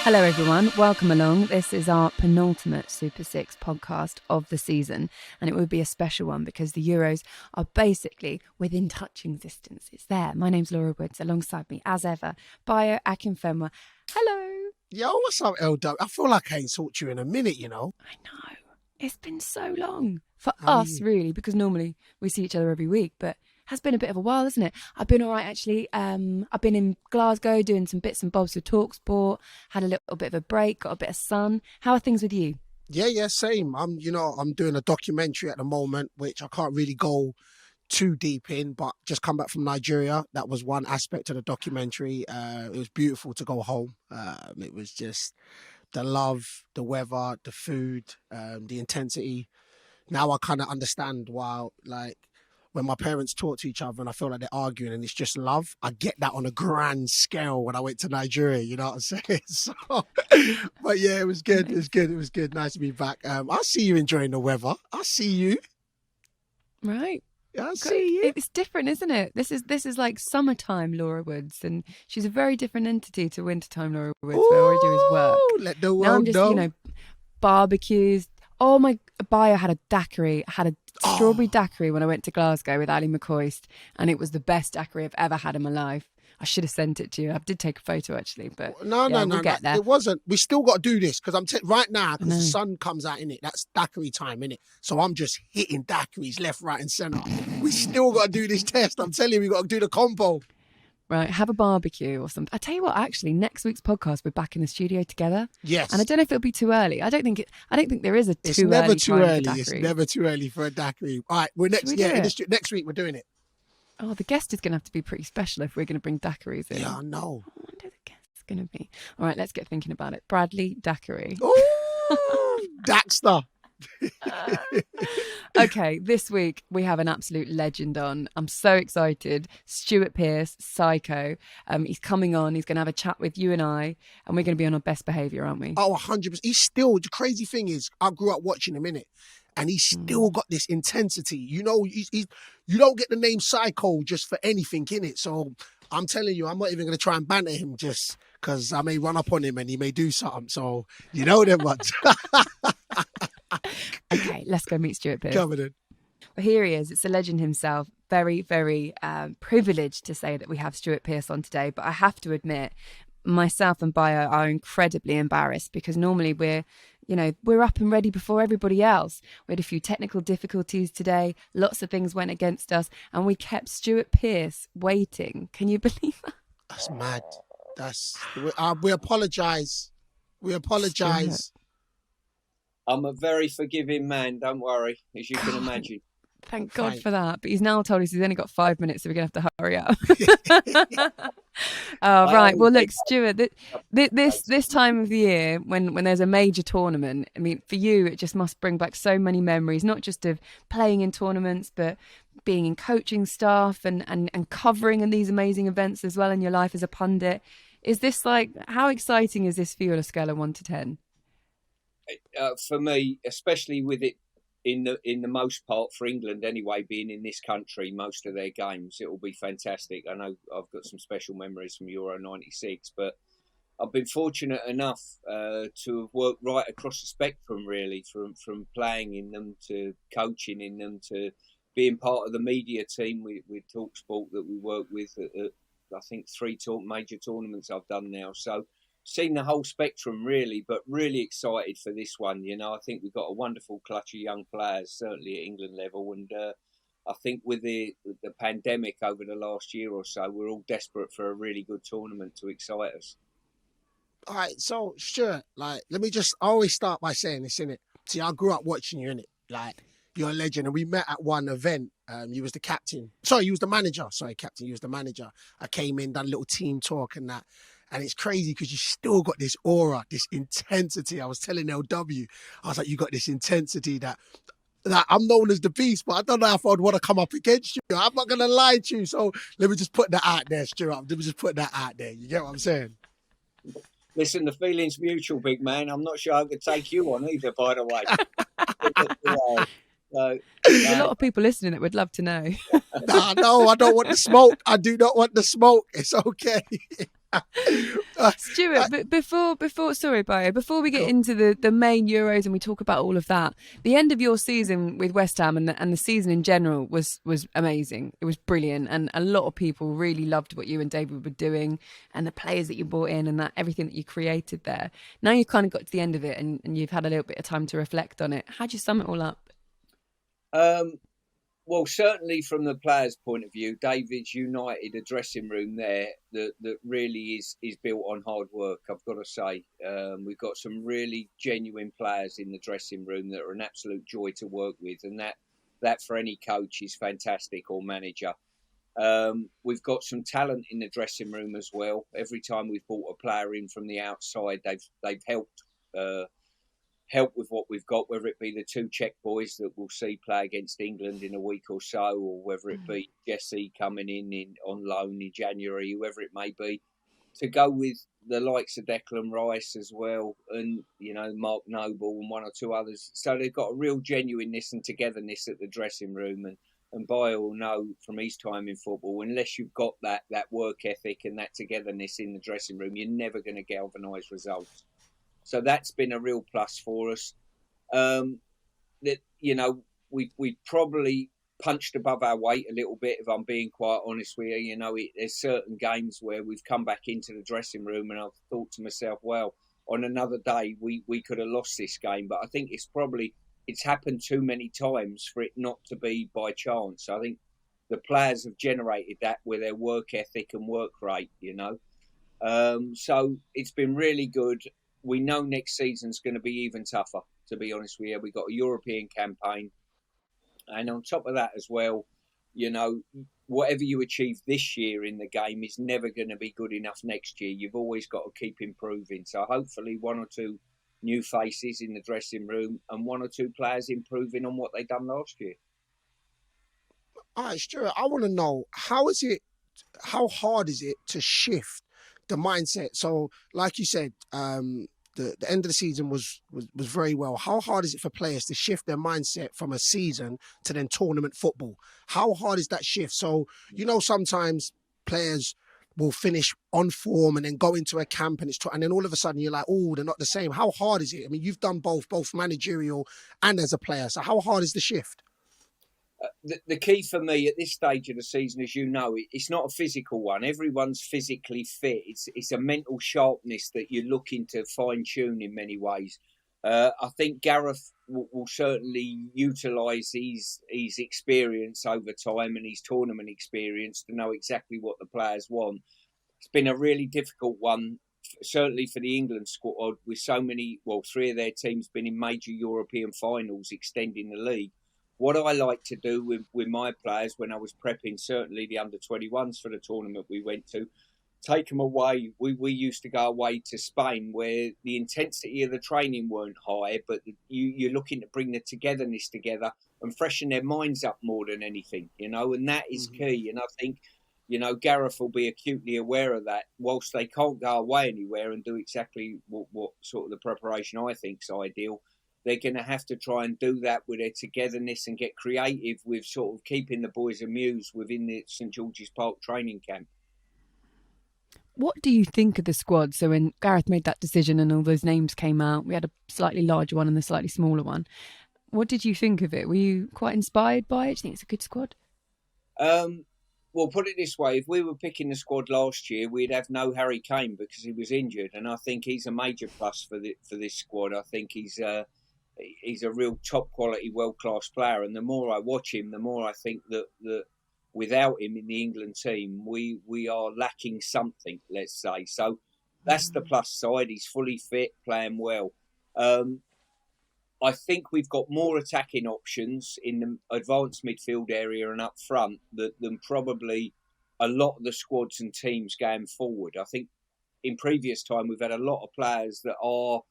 Hello everyone, welcome along. This is our penultimate Super 6 podcast of the season, and it would be a special one because the Euros are basically within touching distance. It's there. My name's Laura Woods, alongside me as ever, Bayo Akinfenwa. Hello. Yo, what's up, LW? I feel like I ain't talked to you in a minute, you know. I know. It's been so long. For us, really, because normally we see each other every week, but has been a bit of a while, hasn't it? I've been all right, actually. I've been in Glasgow doing some bits and bobs with TalkSport, had a little bit of a break, got a bit of sun. How are things with you? Yeah, same. I'm doing a documentary at the moment, which I can't really go too deep in, but just come back from Nigeria. That was one aspect of the documentary. It was beautiful to go home. It was just the love, the weather, the food, the intensity. Now I kind of understand why, like, when my parents talk to each other and I feel like they're arguing and it's just love, I get that on a grand scale when I went to Nigeria, you know what I'm saying? So, but yeah, it was good. It was good. Nice to be back. I see you enjoying the weather. I see you. Right. Yeah, I see you. It's different, isn't it? This is like summertime Laura Woods, and she's a very different entity to wintertime Laura Woods, where all I do is work. Let the world now I'm just, know. Barbecues. Oh, my Bayo had a daiquiri. I had a strawberry daiquiri when I went to Glasgow with Ali McCoist, and it was the best daiquiri I've ever had in my life. I should have sent it to you. I did take a photo, actually, but no, we'll get there. It wasn't. We still got to do this because right now, because the sun comes out in it. That's daiquiri time, in it. So I'm just hitting daiquiris left, right, and centre. We still got to do this test. I'm telling you, we got to do the combo. Right, have a barbecue or something. I tell you what, actually, next week's podcast we're back in the studio together. Yes, and I don't know if it'll be too early. I don't think there is a it's too never early too time early. for It's never too early for a daiquiri. All right, we're next. Next week we're doing it. Oh, the guest is going to have to be pretty special if we're going to bring daiquiris in. Yeah, I know. I wonder who the guest is going to be. All right, let's get thinking about it. Bradley Daiquiri. Oh, Daxter. Okay, this week we have an absolute legend on. I'm so excited. Stuart Pearce, Psycho. He's coming on. He's going to have a chat with you and I, and we're going to be on our best behaviour, aren't we? Oh, 100%. He's still, the crazy thing is, I grew up watching him, innit? And he's still got this intensity. You know, he's you don't get the name Psycho just for anything, innit? So I'm telling you, I'm not even going to try and banter him just because I may run up on him and he may do something. So, you know them ones. Okay, let's go meet Stuart Pearce. Coming in. Well, here he is. It's the legend himself. Very, very privileged to say that we have Stuart Pearce on today. But I have to admit, myself and Bayo are incredibly embarrassed because normally we're up and ready before everybody else. We had a few technical difficulties today. Lots of things went against us, and we kept Stuart Pearce waiting. Can you believe that? That's mad. We apologise. We apologise. I'm a very forgiving man, don't worry, as you can imagine. Thank God for that. But he's now told us he's only got 5 minutes, so we're going to have to hurry up. Right. Well, look, Stuart, this time of the year, when there's a major tournament, I mean, for you, it just must bring back so many memories, not just of playing in tournaments, but being in coaching staff and covering in these amazing events as well in your life as a pundit. Is this how exciting is this for you on a scale of 1 to 10? For me, especially with it in the most part for England anyway, being in this country, most of their games, it will be fantastic. I know I've got some special memories from Euro 96, but I've been fortunate enough to have worked right across the spectrum, really, from playing in them to coaching in them to being part of the media team with TalkSport that we work with at I think 3 major tournaments I've done now. So seen the whole spectrum, really, but really excited for this one. You know, I think we've got a wonderful clutch of young players, certainly at England level. And I think with the pandemic over the last year or so, we're all desperate for a really good tournament to excite us. All right, so Stuart, I always start by saying this, innit? See, I grew up watching you, innit? You're a legend, and we met at one event. You was the captain. Sorry, you was the manager. Sorry, captain, you was the manager. I came in, done a little team talk and that. And it's crazy because you still got this aura, this intensity. I was telling LW, I was like, you got this intensity that I'm known as the beast, but I don't know if I'd want to come up against you. I'm not going to lie to you. So let me just put that out there, Stuart. Let me just put that out there. You get what I'm saying? Listen, the feeling's mutual, big man. I'm not sure I could take you on either, by the way. There's a lot of people listening that would love to know. No, I don't want the smoke. I do not want the smoke. It's okay. Stuart, but sorry, before we get Cool. into the main Euros and we talk about all of that, the end of your season with West Ham and the season in general was amazing. It was brilliant, and a lot of people really loved what you and David were doing, and the players that you brought in, and that everything that you created there. Now you've kind of got to the end of it, and you've had a little bit of time to reflect on it. How'd you sum it all up? Well, certainly from the players' point of view, David's united a dressing room there that really is built on hard work, I've got to say. We've got some really genuine players in the dressing room that are an absolute joy to work with, and that for any coach is fantastic, or manager. We've got some talent in the dressing room as well. Every time we've brought a player in from the outside, they've helped with what we've got, whether it be the two Czech boys that we'll see play against England in a week or so, or whether it be Jesse coming in on loan in January, whoever it may be, to go with the likes of Declan Rice as well, and Mark Noble and one or two others. So they've got a real genuineness and togetherness at the dressing room, and Boyle know from his time in football, unless you've got that work ethic and that togetherness in the dressing room, you're never going to galvanise results. So that's been a real plus for us. We probably punched above our weight a little bit, if I'm being quite honest with you. There's certain games where we've come back into the dressing room and I've thought to myself, well, on another day we could have lost this game. But I think it's happened too many times for it not to be by chance. I think the players have generated that with their work ethic and work rate, So it's been really good. We know next season's going to be even tougher, to be honest with you. We've got a European campaign. And on top of that as well, whatever you achieve this year in the game is never going to be good enough next year. You've always got to keep improving. So hopefully one or two new faces in the dressing room and one or two players improving on what they done last year. All right, Stuart, I want to know, how hard is it to shift the mindset? So, like you said, the end of the season was very well. How hard is it for players to shift their mindset from a season to then tournament football? How hard is that shift? So, sometimes players will finish on form and then go into a camp and then all of a sudden you're like, oh, they're not the same. How hard is it? I mean, you've done both managerial and as a player. So how hard is the shift? The key for me at this stage of the season, as you know, it's not a physical one. Everyone's physically fit. It's a mental sharpness that you're looking to fine-tune in many ways. I think Gareth will certainly utilise his experience over time and his tournament experience to know exactly what the players want. It's been a really difficult one, certainly for the England squad, with so many, three of their teams been in major European finals, extending the league. What I like to do with my players when I was prepping, certainly the under-21s for the tournament we went to, take them away. We used to go away to Spain, where the intensity of the training weren't high, but you're looking to bring the togetherness together and freshen their minds up more than anything, and that is key. And I think, Gareth will be acutely aware of that. Whilst they can't go away anywhere and do exactly what sort of the preparation I think is ideal, they're going to have to try and do that with their togetherness and get creative with sort of keeping the boys amused within the St George's Park training camp. What do you think of the squad? So when Gareth made that decision and all those names came out, we had a slightly larger one and a slightly smaller one. What did you think of it? Were you quite inspired by it? Do you think it's a good squad? Well, put it this way, if we were picking the squad last year, we'd have no Harry Kane because he was injured. And I think he's a major plus for this squad. I think he's a real top quality, world-class player. And the more I watch him, the more I think that without him in the England team, we are lacking something, let's say. So that's the plus side. He's fully fit, playing well. I think we've got more attacking options in the advanced midfield area and up front than probably a lot of the squads and teams going forward. I think in previous time we've had a lot of players that are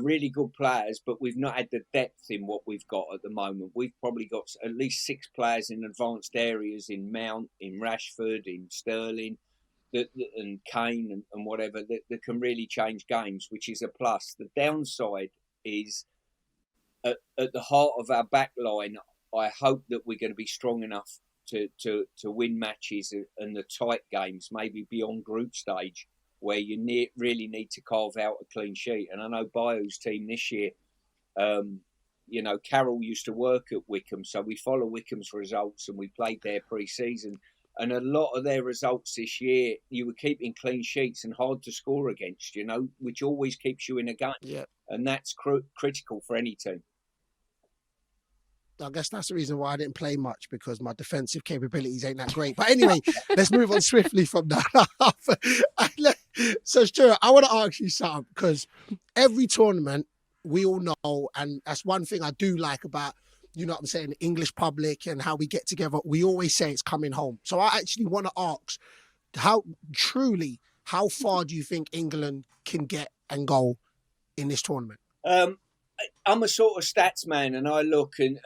really good players, but we've not had the depth in what we've got at the moment. We've probably got at least 6 players in advanced areas, in Mount, in Rashford, in Sterling, and Kane and whatever, that can really change games, which is a plus. The downside is at the heart of our back line, I hope that we're going to be strong enough to win matches and the tight games, maybe beyond group stage, where you really need to carve out a clean sheet. And I know Bayou's team this year, you know, Carroll used to work at Wycombe, so we follow Wycombe's results and we played their pre-season. And a lot of their results this year, you were keeping clean sheets and hard to score against, you know, which always keeps you in a game. Yeah. And that's critical for any team. I guess that's the reason why I didn't play much, because my defensive capabilities ain't that great. But anyway, let's move on swiftly from that. So, Stuart, I want to ask you something, because every tournament, we all know, and that's one thing I do like about, you know what I'm saying, the English public and how we get together. We always say it's coming home. So I actually want to ask, how far do you think England can get and go in this tournament? I'm a sort of stats man, and I look and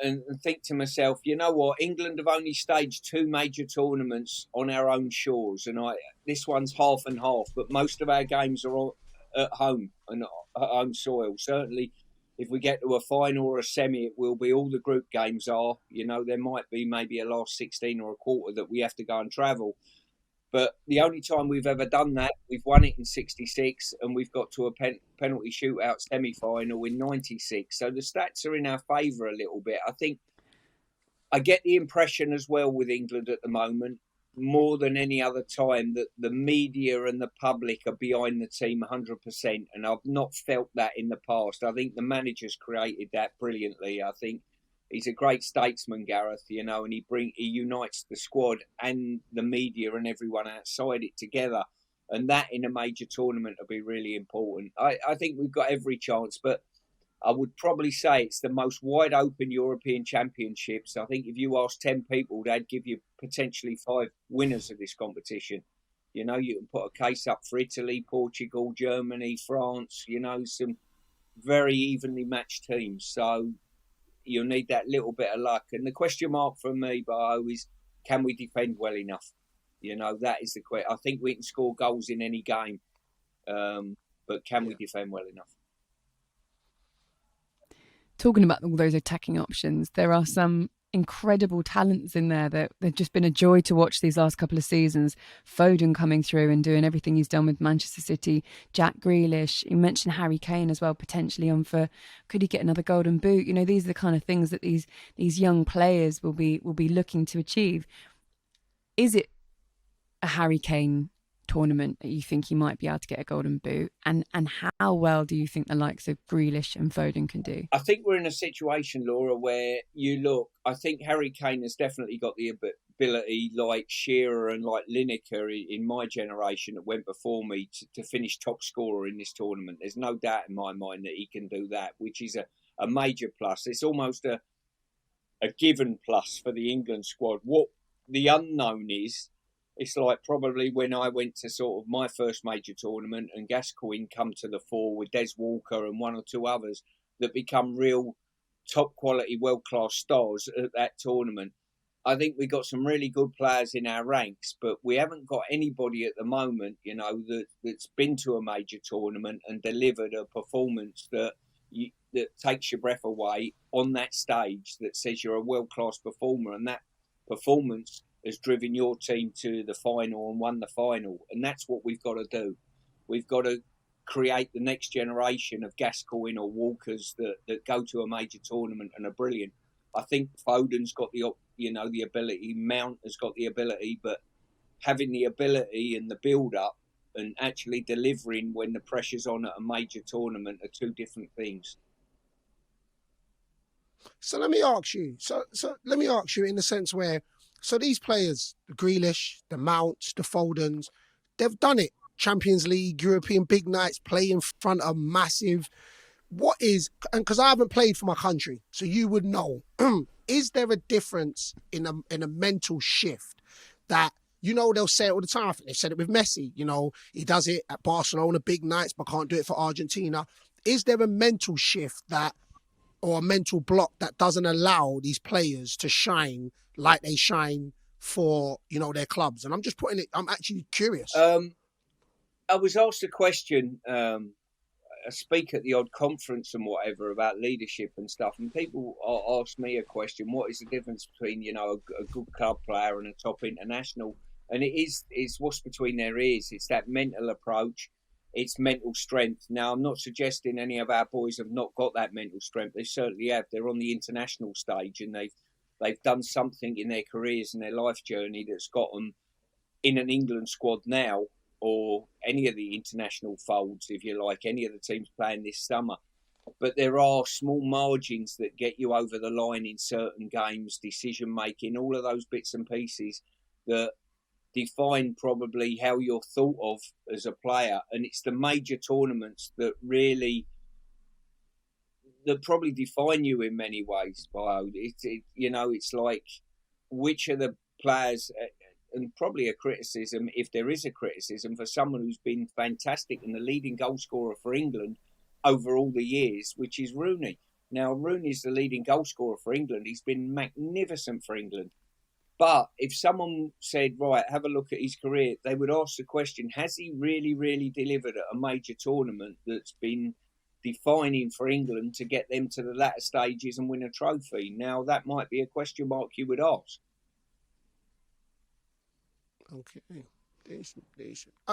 think to myself, you know what? England have only staged 2 major tournaments on our own shores, and this one's half and half. But most of our games are at home and at home soil. Certainly, if we get to a final or a semi, it will be. All the group games are. You know, there might be maybe a last 16 or a quarter that we have to go and travel. But the only time we've ever done that, we've won it in 66 and we've got to a penalty shootout semi-final in 96. So the stats are in our favour a little bit. I think I get the impression as well with England at the moment, more than any other time, that the media and the public are behind the team 100%. And I've not felt that in the past. I think the manager's created that brilliantly. I think he's a great statesman, Gareth, you know, and he unites the squad and the media and everyone outside it together. And that in a major tournament will be really important. I think we've got every chance, but I would probably say it's the most wide open European Championships. I think if you ask 10 people, they'd give you potentially 5 winners of this competition. You know, you can put a case up for Italy, Portugal, Germany, France, you know, some very evenly matched teams. So you'll need that little bit of luck. And the question mark for me, Bo, is can we defend well enough? You know, that is the question. I think we can score goals in any game, but can we defend well enough? Talking about all those attacking options, there are some incredible talents in there that they've just been a joy to watch these last couple of seasons. Foden coming through and doing everything he's done with Manchester City. Jack Grealish, you mentioned Harry Kane as well, potentially on for, could he get another golden boot? You know, these are the kind of things that these young players will be looking to achieve. Is it a Harry Kane tournament that you think he might be able to get a golden boot, and how well do you think the likes of Grealish and Foden can do? I think we're in a situation, Laura, where you look, I think Harry Kane has definitely got the ability, like Shearer and like Lineker in my generation that went before me, to finish top scorer in this tournament. There's no doubt in my mind that he can do that, which is a major plus. It's almost a given plus for the England squad. What the unknown is, it's like probably when I went to sort of my first major tournament and Gascoigne come to the fore with Des Walker and 1 or 2 others that become real top quality, world-class stars at that tournament. I think we got some really good players in our ranks, but we haven't got anybody at the moment, you know, that's been to a major tournament and delivered a performance that takes your breath away on that stage, that says you're a world-class performer, and that performance has driven your team to the final and won the final. And that's what we've got to do. We've got to create the next generation of Gascoigne or Walkers that go to a major tournament and are brilliant. I think Foden's got the ability, Mount has got the ability, but having the ability and the build-up and actually delivering when the pressure's on at a major tournament are 2 different things. So let me ask you. So let me ask you in the sense where, so these players, the Grealish, the Mounts, the Fodens, they've done it. Champions League, European big nights, play in front of massive. What is, and because I haven't played for my country, so you would know, is there a difference in a mental shift that, you know, they'll say it all the time. I think they've said it with Messi. You know, he does it at Barcelona, big nights, but can't do it for Argentina. Is there a mental shift that, or a mental block that doesn't allow these players to shine like they shine for, you know, their clubs? And I'm just putting it, I'm actually curious. I was asked a question, I speak at the odd conference and whatever about leadership and stuff, and people ask me a question, what is the difference between, you know, a good club player and a top international? And it's what's between their ears. It's that mental approach. It's mental strength. Now, I'm not suggesting any of our boys have not got that mental strength. They certainly have. They're on the international stage, and they've done something in their careers and their life journey that's got them in an England squad now, or any of the international folds, if you like, any of the teams playing this summer. But there are small margins that get you over the line in certain games, decision making, all of those bits and pieces that define probably how you're thought of as a player. And it's the major tournaments that probably define you in many ways, Bio. It's like, which are the players, and probably a criticism, if there is a criticism, for someone who's been fantastic and the leading goal scorer for England over all the years, which is Rooney. Now, Rooney's the leading goal scorer for England. He's been magnificent for England. But if someone said, right, have a look at his career, they would ask the question, has he really, really delivered at a major tournament that's been defining for England to get them to the latter stages and win a trophy? Now, that might be a question mark you would ask. Okay. Decent.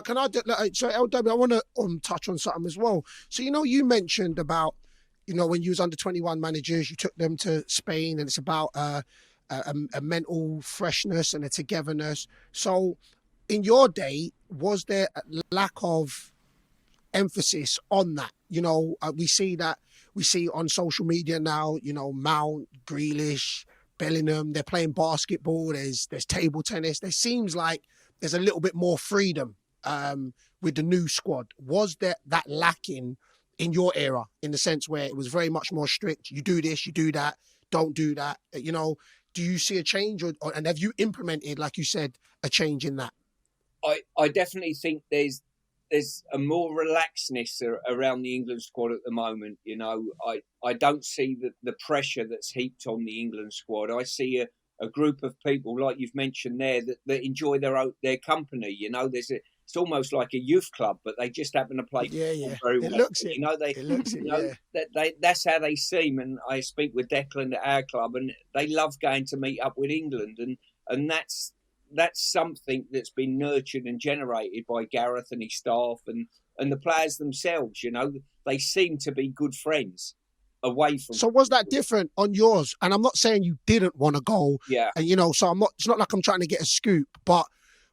Can I, so LW, I want to touch on something as well. So, you mentioned about, when you was under 21 managers, you took them to Spain, and it's about a mental freshness and a togetherness. So in your day, was there a lack of emphasis on that? We see on social media now, Mount, Grealish, Bellingham, they're playing basketball, there's table tennis. There seems like there's a little bit more freedom with the new squad. Was there that lacking in your era, in the sense where it was very much more strict? You do this, you do that, don't do that. Do you see a change, and have you implemented, like you said, a change in that? I definitely think there's a more relaxedness around the England squad at the moment. I don't see the pressure that's heaped on the England squad. I see a group of people, like you've mentioned there, that enjoy their company. It's almost like a youth club, but they just happen to play very well. That's how they seem. And I speak with Declan at our club, and they love going to meet up with England, and that's something that's been nurtured and generated by Gareth and his staff and the players themselves. They seem to be good friends away from. So was that different on yours? And I'm not saying you didn't want to go. Yeah. And so it's not like I'm trying to get a scoop, but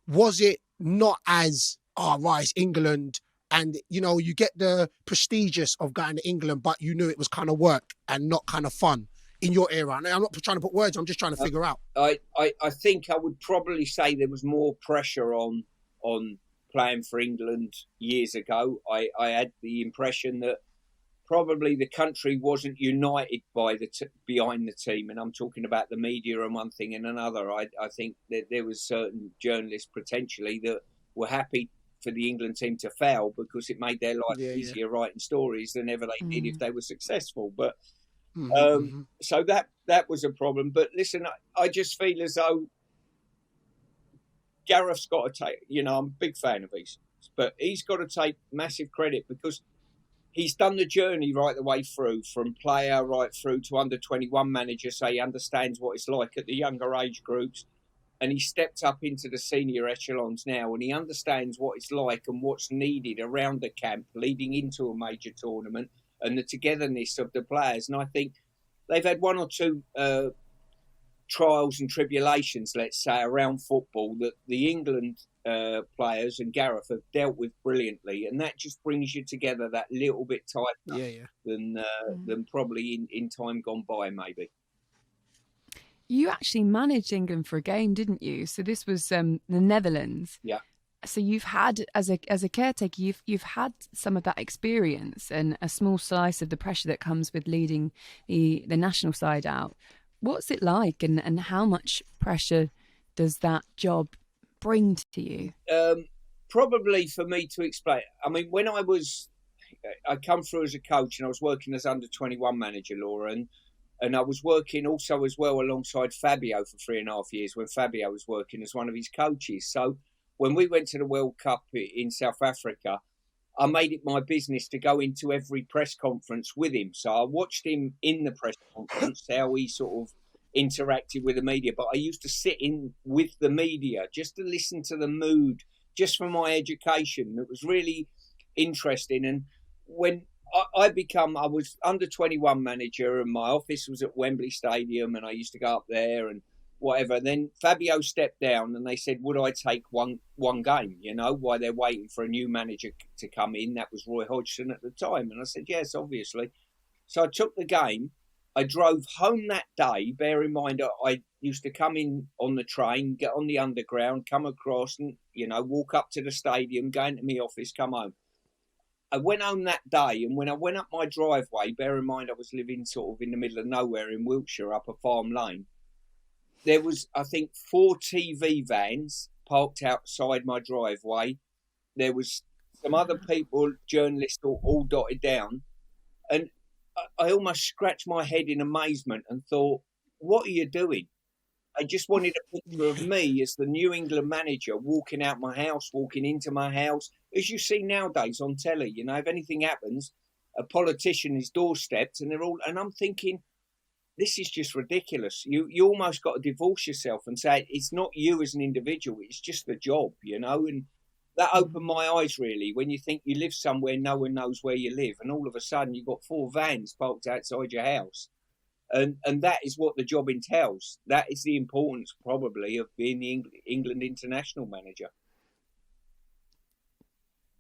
was it not as, right, it's England, and you get the prestigious of going to England, but you knew it was kind of work and not kind of fun in your era? And I'm not trying to put words, I'm just trying to figure out. I think I would probably say there was more pressure on playing for England years ago. I had the impression that probably the country wasn't united behind the team, and I'm talking about the media and one thing and another. I think that there was certain journalists potentially that were happy for the England team to fail because it made their life easier writing stories than ever they did if they were successful. But so that was a problem. But listen, I just feel as though Gareth's got to take, I'm a big fan of his, but he's got to take massive credit because he's done the journey right the way through, from player right through to under 21 manager, so he understands what it's like at the younger age groups. And he stepped up into the senior echelons now, and he understands what it's like and what's needed around the camp leading into a major tournament and the togetherness of the players. And I think they've had one or two trials and tribulations, let's say, around football that the England players and Gareth have dealt with brilliantly, and that just brings you together that little bit tighter than probably in time gone by, maybe. You actually managed England for a game, didn't you? So this was the Netherlands. Yeah. So you've had, as a caretaker, you've had some of that experience and a small slice of the pressure that comes with leading the national side out. What's it like, and how much pressure does that job bring to you? Probably for me to explain. I mean, when I come through as a coach, and I was working as under 21 manager, Laura, and I was working also as well alongside Fabio for 3.5 years when Fabio was working as one of his coaches. So when we went to the World Cup in South Africa, I made it my business to go into every press conference with him. So I watched him in the press conference, how he sort of interacted with the media, but I used to sit in with the media just to listen to the mood, just for my education. It was really interesting. And when I was under 21 manager, and my office was at Wembley Stadium, and I used to go up there and whatever. Then Fabio stepped down, and they said, would I take one game, while they're waiting for a new manager to come in? That was Roy Hodgson at the time. And I said, yes, obviously. So I took the game. I drove home that day. Bear in mind, I used to come in on the train, get on the underground, come across and, walk up to the stadium, go into my office, come home. I went home that day, and when I went up my driveway, bear in mind I was living sort of in the middle of nowhere in Wiltshire, up a farm lane. There was, I think, 4 TV vans parked outside my driveway. There was some other people, journalists, all dotted down. And I almost scratched my head in amazement and thought, what are you doing? I just wanted a picture of me as the New England manager walking out my house, walking into my house. As you see nowadays on telly, if anything happens, a politician is doorstepped and I'm thinking, this is just ridiculous. You almost got to divorce yourself and say, it's not you as an individual, it's just the job, and that opened my eyes, really, when you think you live somewhere, no one knows where you live, and all of a sudden you've got 4 vans parked outside your house. And that is what the job entails. That is the importance, probably, of being the England international manager.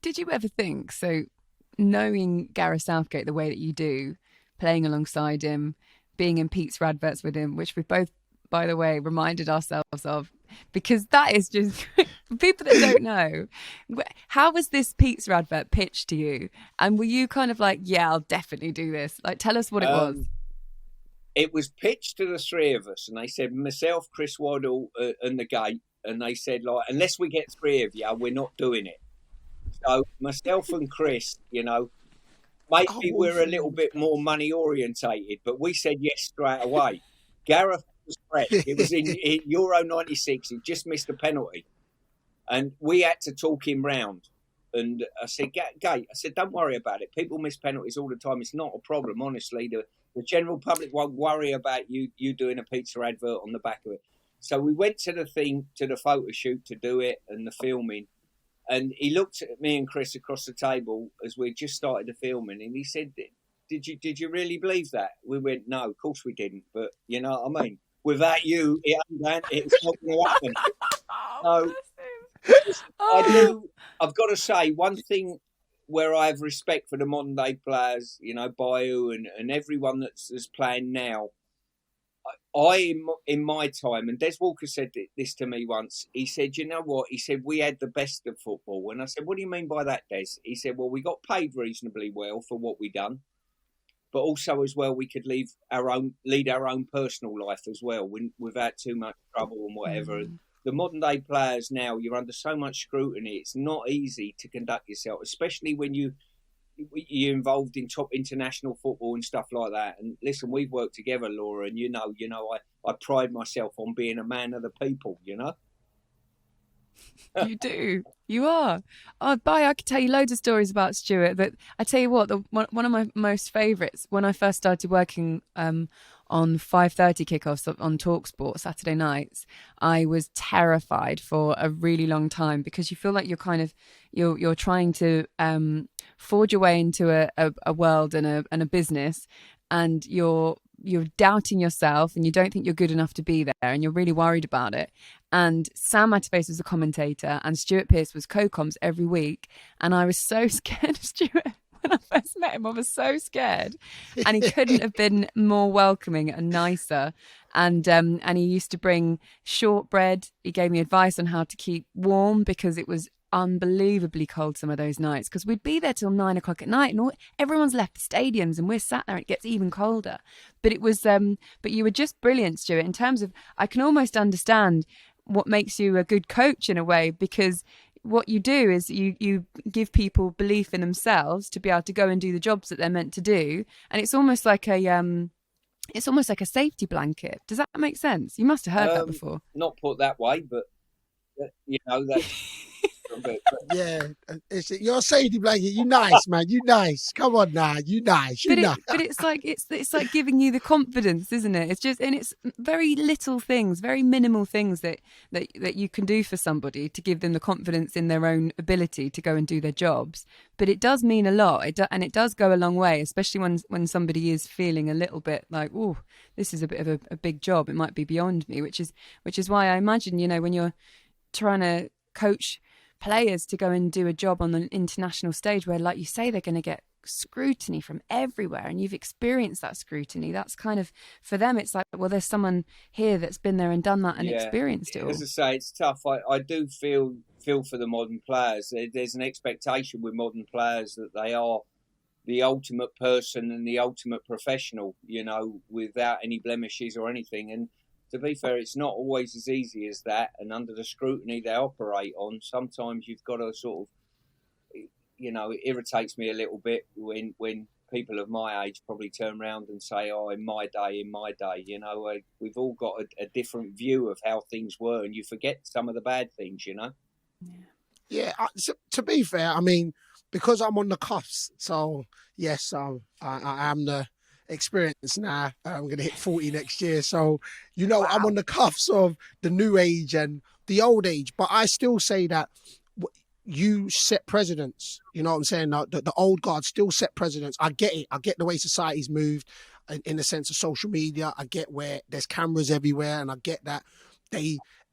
Did you ever think, so knowing Gareth Southgate the way that you do, playing alongside him, being in Pete's adverts with him, which we've both, by the way, reminded ourselves of, because that is just, for people that don't know, how was this Pete's advert pitched to you? And were you kind of like, yeah, I'll definitely do this? Like, tell us what it was. It was pitched to the 3 of us, and they said, myself, Chris Waddle, and the Gate, and they said, like, unless we get 3 of you, we're not doing it. So myself and Chris, maybe we're a little bit more money orientated, but we said yes straight away. Gareth was fresh. It was in Euro 96. He just missed a penalty. And we had to talk him round. And I said, Gate, don't worry about it. People miss penalties all the time. It's not a problem, honestly. The general public won't worry about you doing a pizza advert on the back of it. So we went to the photo shoot to do it and the filming. And he looked at me and Chris across the table as we just started the filming, and he said, did you really believe that? We went, no, of course we didn't. But you know what I mean? Without you, it's not going to happen. So I've got to say, one thing where I have respect for the modern day players, Bayu and everyone that's playing now. I, in my time, and Des Walker said this to me once, he said, you know what? He said, we had the best of football. And I said, what do you mean by that, Des? He said, well, we got paid reasonably well for what we done. But also as well, we could lead our own personal life as well without too much trouble and whatever. Mm. The modern day players now, you're under so much scrutiny. It's not easy to conduct yourself, especially when you're involved in top international football and stuff like that. And listen, we've worked together, Laura, and I pride myself on being a man of the people, You do. You are. I could tell you loads of stories about Stuart, but I tell you what, one of my most favourites, when I first started working on 5:30 kickoffs on TalkSport Saturday nights, I was terrified for a really long time, because you feel like you're trying to forge your way into a world and a business, and you're doubting yourself and you don't think you're good enough to be there, and you're really worried about it. And Sam Matterface was a commentator and Stuart Pearce was co-coms every week, and I was so scared of Stuart. When I first met him, I was so scared, and he couldn't have been more welcoming and nicer. And he used to bring shortbread. He gave me advice on how to keep warm, because it was unbelievably cold some of those nights, because we'd be there till 9 o'clock at night, and everyone's left the stadiums, and we're sat there, and it gets even colder. But it was, but you were just brilliant, Stuart. In terms of, I can almost understand what makes you a good coach in a way, because what you do is you give people belief in themselves to be able to go and do the jobs that they're meant to do, and it's almost like a safety blanket. Does that make sense? You must have heard that before. Not put that way, but that's Yeah, you're a Sadie Blanket. You nice, man. You nice. Come on now. You nice. You nice. But it's like it's like giving you the confidence, isn't it? It's just, and it's very little things, very minimal things that you can do for somebody to give them the confidence in their own ability to go and do their jobs. But it does mean a lot, and it does go a long way, especially when somebody is feeling a little bit like, oh, this is a bit of a big job. It might be beyond me, which is why I imagine, when you're trying to coach players to go and do a job on an international stage where, like you say, they're going to get scrutiny from everywhere, and you've experienced that scrutiny. That's kind of, for them, it's like, well, there's someone here that's been there and done that and experienced it all. As I say, it's tough. I do feel for the modern players. There's an expectation with modern players that they are the ultimate person and the ultimate professional, without any blemishes or anything. And to be fair, it's not always as easy as that. And under the scrutiny they operate on, sometimes you've got to sort of, it irritates me a little bit when people of my age probably turn around and say, oh, in my day, we've all got a different view of how things were, and you forget some of the bad things, Yeah, to be fair, I mean, because I'm on the cuffs, so yes, I am the experience now. I'm going to hit 40 next year, so wow. I'm on the cuffs of the new age and the old age, but I still say that you set precedents. You know what I'm saying? The old guard still set precedents. I get it. I get the way society's moved in the sense of social media. I get where there's cameras everywhere, and I get that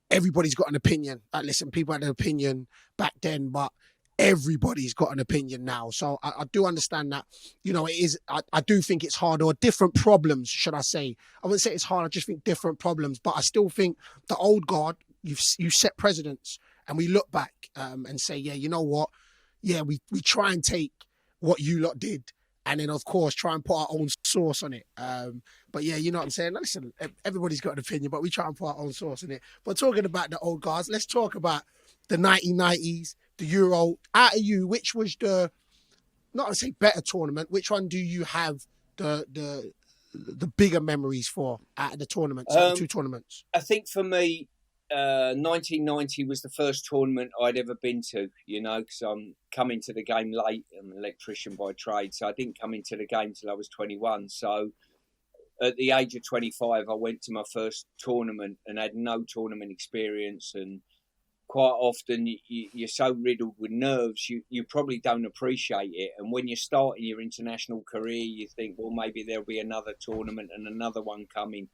everybody's got an opinion. Like, listen, people had an opinion back then, but everybody's got an opinion now. So I do understand that, it is, I do think it's hard, or different problems, should I say. I wouldn't say it's hard, I just think different problems. But I still think the old guard, you set precedents, and we look back and say, yeah, you know what? Yeah, we try and take what you lot did, and then, of course, try and put our own sauce on it. But yeah, you know what I'm saying? Listen, everybody's got an opinion, but we try and put our own sauce on it. But talking about the old guards, let's talk about the 1990s, the Euro. Out of you, which was not to say better tournament, which one do you have the bigger memories for out of the tournaments, the two tournaments? I think for me, 1990 was the first tournament I'd ever been to, because I'm coming to the game late. I'm an electrician by trade, so I didn't come into the game till I was 21. So at the age of 25, I went to my first tournament and had no tournament experience. And quite often you're so riddled with nerves, you probably don't appreciate it. And when you're starting your international career, you think, well, maybe there'll be another tournament and another one coming.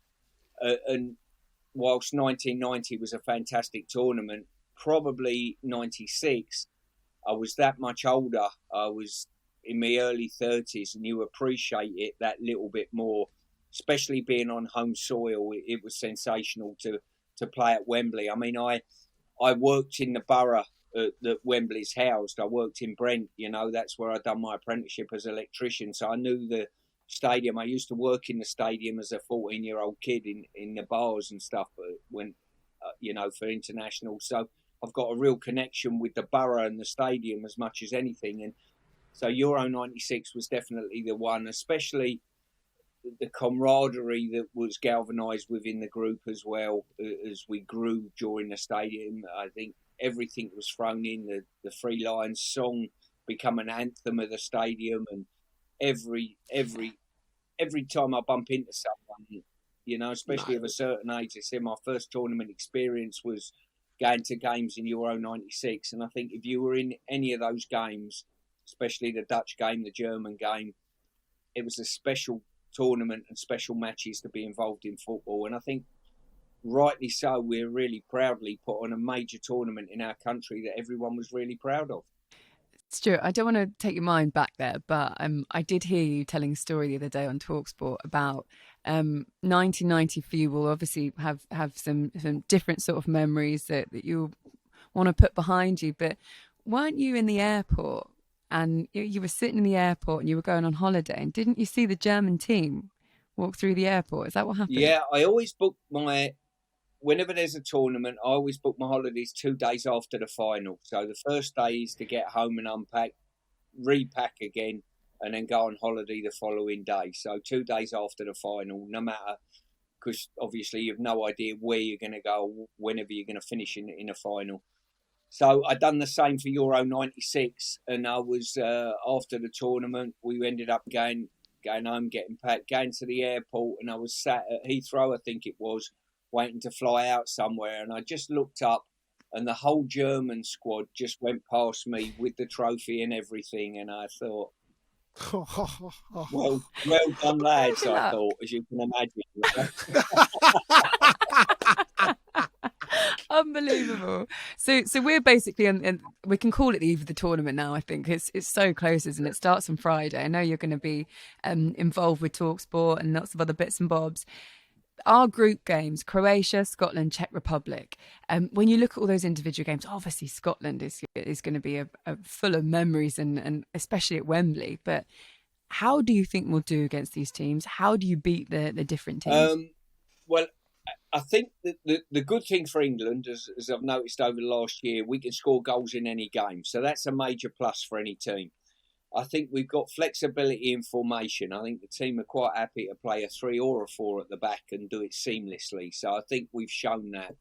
And whilst 1990 was a fantastic tournament, probably 96, I was that much older. I was in my early 30s, and you appreciate it that little bit more, especially being on home soil. It was sensational to play at Wembley. I mean, I worked in the borough that Wembley's housed. I worked in Brent, that's where I'd done my apprenticeship as an electrician. So I knew the stadium. I used to work in the stadium as a 14-year-old kid in the bars and stuff when, for international. So I've got a real connection with the borough and the stadium as much as anything. And so Euro 96 was definitely the one, especially the camaraderie that was galvanised within the group as well as we grew during the stadium. I think everything was thrown in, the Three Lions song become an anthem of the stadium, and every time I bump into someone, especially of a certain age, I say my first tournament experience was going to games in Euro 96. And I think if you were in any of those games, especially the Dutch game, the German game, it was a special tournament and special matches to be involved in football. And I think rightly so, we're really proudly put on a major tournament in our country that everyone was really proud of. Stuart, I don't want to take your mind back there, but I did hear you telling a story the other day on TalkSport about 1990 for you. Will obviously have some different sort of memories that you want to put behind you. But weren't you in the airport, and you were sitting in the airport and you were going on holiday, and didn't you see the German team walk through the airport? Is that what happened? Yeah, I always book whenever there's a tournament, I always book my holidays 2 days after the final. So the first day is to get home and unpack, repack again, and then go on holiday the following day. So 2 days after the final, no matter, because obviously you've no idea where you're going to go, whenever you're going to finish in a final. So I done the same for Euro '96, and I was after the tournament. We ended up going home, getting packed, going to the airport, and I was sat at Heathrow, I think it was, waiting to fly out somewhere. And I just looked up, and the whole German squad just went past me with the trophy and everything. And I thought, well done, lads. I thought, as you can imagine. Unbelievable. So we're basically, and we can call it the eve of the tournament now. I think it's so close, isn't it? It starts on Friday. I know you're going to be involved with TalkSport and lots of other bits and bobs. Our group games: Croatia, Scotland, Czech Republic. When you look at all those individual games, obviously Scotland is going to be a full of memories, and especially at Wembley. But how do you think we'll do against these teams? How do you beat the different teams? Well, I think that the good thing for England, as I've noticed over the last year, we can score goals in any game. So that's a major plus for any team. I think we've got flexibility in formation. I think the team are quite happy to play a 3 or a 4 at the back and do it seamlessly. So I think we've shown that.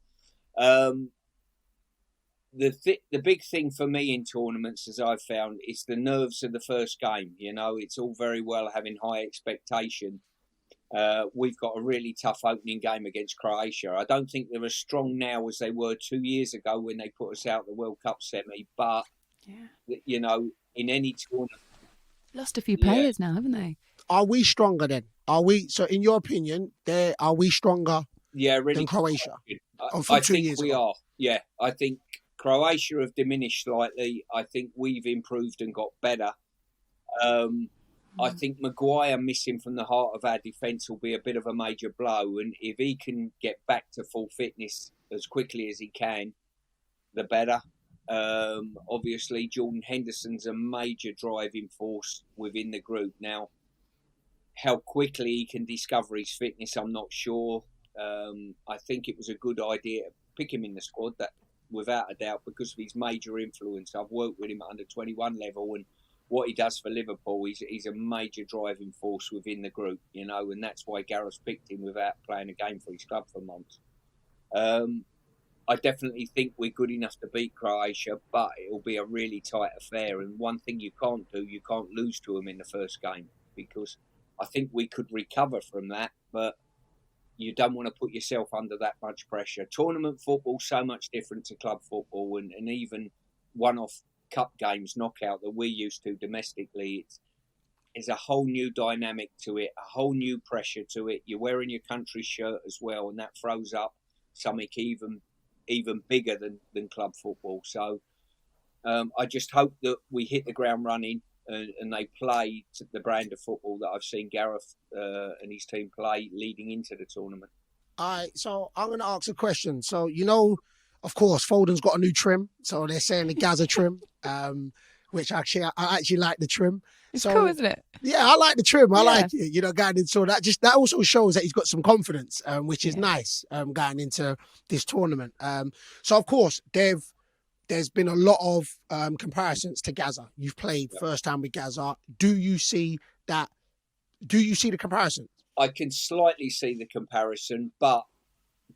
The big thing for me in tournaments, as I've found, is the nerves of the first game. You know, it's all very well having high expectation. We've got a really tough opening game against Croatia. I don't think they're as strong now as they were 2 years ago when they put us out the World Cup semi. But, you know, in any tournament... Lost a few players now, haven't they? Are we stronger then? Are we? So in your opinion, are we stronger really than Croatia? I think we are. Yeah, I think Croatia have diminished slightly. I think we've improved and got better. I think Maguire missing from the heart of our defence will be a bit of a major blow. And if he can get back to full fitness as quickly as he can, the better. Obviously, Jordan Henderson's a major driving force within the group. Now, how quickly he can discover his fitness, I'm not sure. I think it was a good idea to pick him in the squad, that without a doubt, because of his major influence. I've worked with him at under 21 level, and what he does for Liverpool, he's a major driving force within the group, you know, and that's why Gareth picked him without playing a game for his club for months. I definitely think we're good enough to beat Croatia, but it'll be a really tight affair. And one thing you can't do, you can't lose to them in the first game, because I think we could recover from that, but you don't want to put yourself under that much pressure. Tournament football so much different to club football, and even one-off cup games, knockout that we're used to domestically. It's a whole new dynamic to it, a whole new pressure to it. You're wearing your country shirt as well, and that throws up something even bigger than club football. So I just hope that we hit the ground running and they play to the brand of football that I've seen Gareth and his team play leading into the tournament. All right, so I'm going to ask a question. So, you know, of course, Foden's got a new trim. So they're saying the Gaza trim, which I actually like the trim. It's cool, isn't it? Yeah, I like the trim. I like it. You know, going into that also shows that he's got some confidence, which is nice going into this tournament. So, of course, there's been a lot of comparisons to Gaza. You've played first time with Gaza. Do you see that? Do you see the comparison? I can slightly see the comparison, but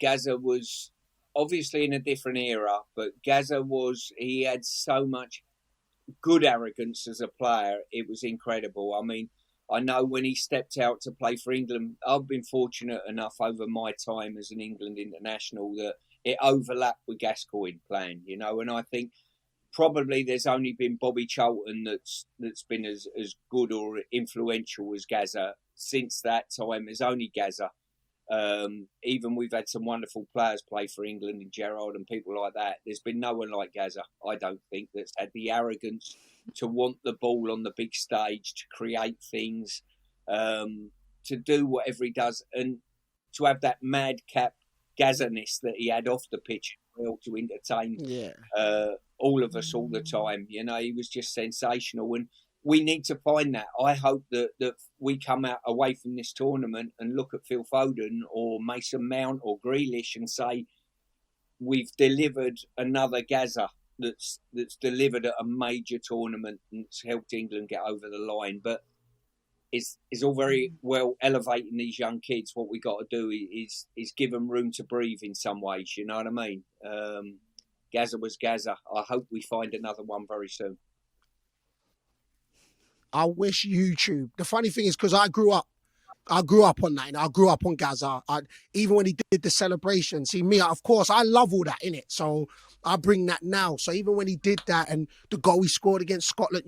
Gaza was obviously in a different era. But he had so much good arrogance as a player. It was incredible. I mean, I know when he stepped out to play for England, I've been fortunate enough over my time as an England international that it overlapped with Gascoigne playing, you know, and I think probably there's only been Bobby Charlton that's been as good or influential as Gaza. Since that time, there's only Gaza. Even we've had some wonderful players play for England, and Gerrard and people like that. There's been no one like Gaza, I don't think, that's had the arrogance to want the ball on the big stage, to create things, to do whatever he does, and to have that madcap Gaza-ness that he had off the pitch to entertain all of us all the time. You know, he was just sensational, and we need to find that. I hope that we come out away from this tournament and look at Phil Foden or Mason Mount or Grealish and say, we've delivered another Gaza that's delivered at a major tournament and it's helped England get over the line. But it's all very well elevating these young kids. What we got to do is give them room to breathe in some ways. You know what I mean? Gaza was Gaza. I hope we find another one very soon. I wish YouTube. The funny thing is, because I grew up on that. I grew up on Gaza. Even when he did the celebration, see me, of course, I love all that in it. So I bring that now. So even when he did that and the goal he scored against Scotland,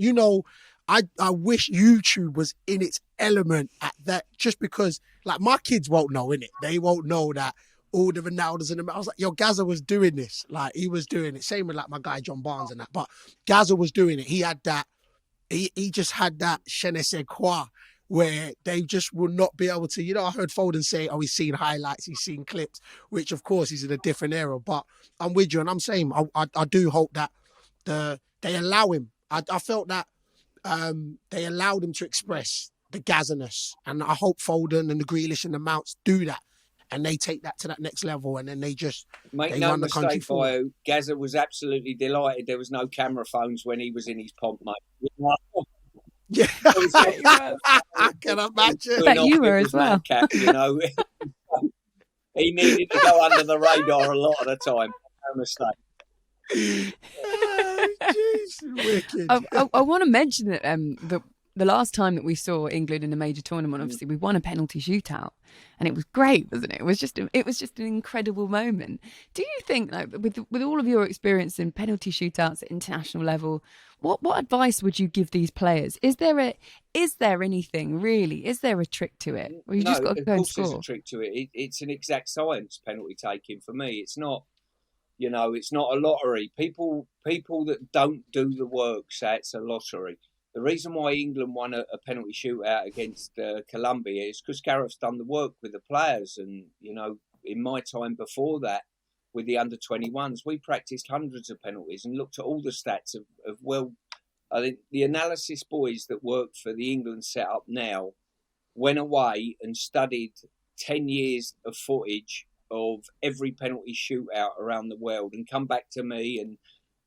I wish YouTube was in its element at that, just because, like, my kids won't know, in it. They won't know that all the Ronaldos and I was like, yo, Gaza was doing this. Like, he was doing it. Same with, like, my guy John Barnes and that. But Gaza was doing it. He had that. He just had that je ne sais quoi, where they just will not be able to, I heard Foden say, oh, he's seen highlights, he's seen clips, which of course he's in a different era, but I'm with you. And I'm saying, I do hope that they allow him. I felt that they allowed him to express the Gazaness, and I hope Foden and the Grealish and the Mounts do that. And they take that to that next level, and then they no run the country mistake, forward. Bio. Gaza was absolutely delighted there was no camera phones when he was in his pomp, mate. Yeah, I can imagine. Bet you were as well. Cap, he needed to go under the radar a lot of the time. No mistake. Wicked. I want to mention that the last time that we saw England in a major tournament, obviously we won a penalty shootout, and it was great, wasn't it? It was just an incredible moment. Do you think, like, with all of your experience in penalty shootouts at international level, what advice would you give these players? Is there anything really? Is there a trick to it, or you just got to go and score? There's a trick to it. It's an exact science, penalty taking. For me, it's not. It's not a lottery. People that don't do the work say it's a lottery. The reason why England won a penalty shootout against Colombia is because Gareth's done the work with the players. And, in my time before that, with the under-21s, we practiced hundreds of penalties and looked at all the stats I think the analysis boys that work for the England setup now went away and studied 10 years of footage of every penalty shootout around the world and come back to me, and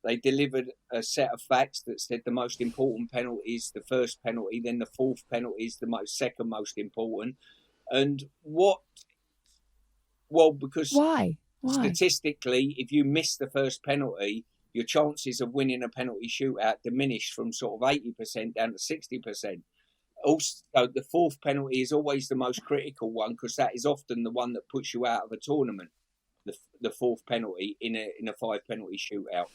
they delivered a set of facts that said the most important penalty is the first penalty, then the fourth penalty is the second most important. And because why? Statistically, if you miss the first penalty, your chances of winning a penalty shootout diminish from sort of 80% down to 60%. Also, the fourth penalty is always the most critical one, because that is often the one that puts you out of a tournament. The fourth penalty in a 5 penalty shootout.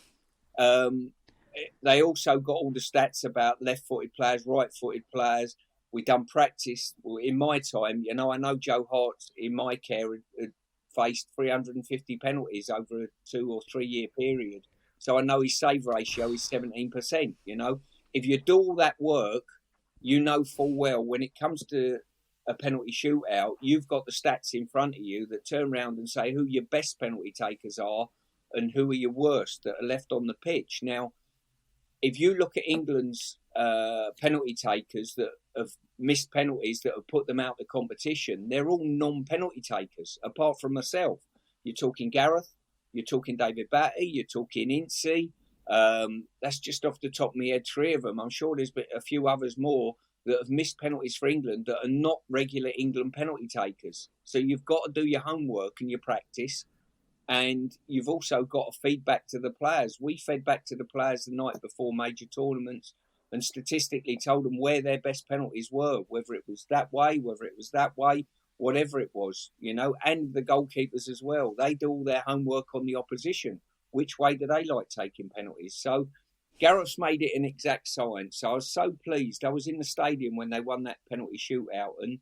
They also got all the stats about left-footed players, right-footed players. We done practice. In my time, I know Joe Hart in my care had faced 350 penalties over a 2 or 3 year period. So I know his save ratio is 17%. If you do all that work, full well when it comes to a penalty shootout, you've got the stats in front of you that turn around and say who your best penalty takers are and who are your worst that are left on the pitch. Now, if you look at England's penalty takers that have missed penalties that have put them out of competition, they're all non-penalty takers, apart from myself. You're talking Gareth, you're talking David Batty, you're talking Ince. That's just off the top of my head, 3 of them. I'm sure there's a few others more that have missed penalties for England that are not regular England penalty takers. So you've got to do your homework and your practice. And you've also got to feed back to the players. We fed back to the players the night before major tournaments and statistically told them where their best penalties were, whether it was that way, whether it was that way, whatever it was, and the goalkeepers as well. They do all their homework on the opposition. Which way do they like taking penalties? So Gareth's made it an exact science. So I was so pleased. I was in the stadium when they won that penalty shootout, and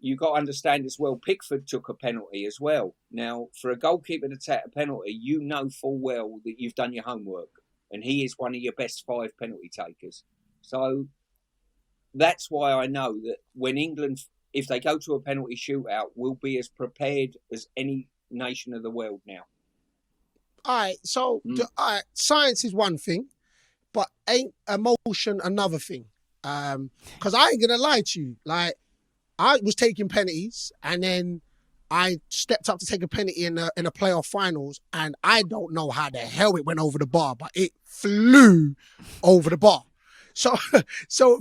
you got to understand as well, Pickford took a penalty as well. Now, for a goalkeeper to take a penalty, you know full well that you've done your homework, and he is one of your best 5 penalty takers. So that's why I know that when England, if they go to a penalty shootout, will be as prepared as any nation of the world now. All right, so science is one thing, but ain't emotion another thing? Because I ain't gonna lie to you, like, I was taking penalties, and then I stepped up to take a penalty in a playoff finals, and I don't know how the hell it went over the bar, but it flew over the bar. So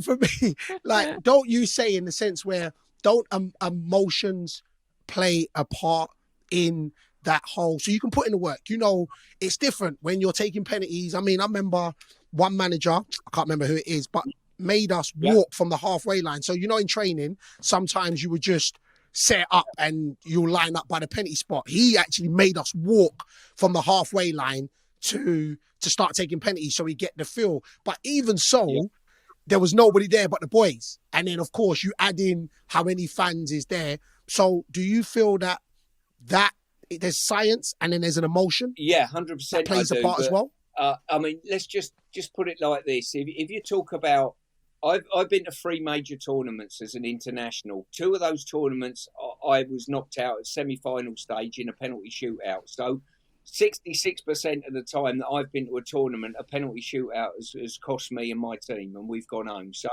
for me, like, don't you say in the sense where don't emotions play a part in that whole, so you can put in the work. You know, it's different when you're taking penalties. I mean, I remember one manager, I can't remember who it is, but made us walk from the halfway line. So, you know, in training, sometimes you would just set up and you'll line up by the penalty spot. He actually made us walk from the halfway line to start taking penalties so we get the feel. But even so, there was nobody there but the boys. And then, of course, you add in how many fans is there. So do you feel that there's science and then there's an emotion? Yeah, 100%. That plays a part as well? I mean, let's just put it like this. If you talk about, I've been to 3 major tournaments as an international. 2 of those tournaments, I was knocked out at semi-final stage in a penalty shootout. So 66% of the time that I've been to a tournament, a penalty shootout has cost me and my team, and we've gone home. So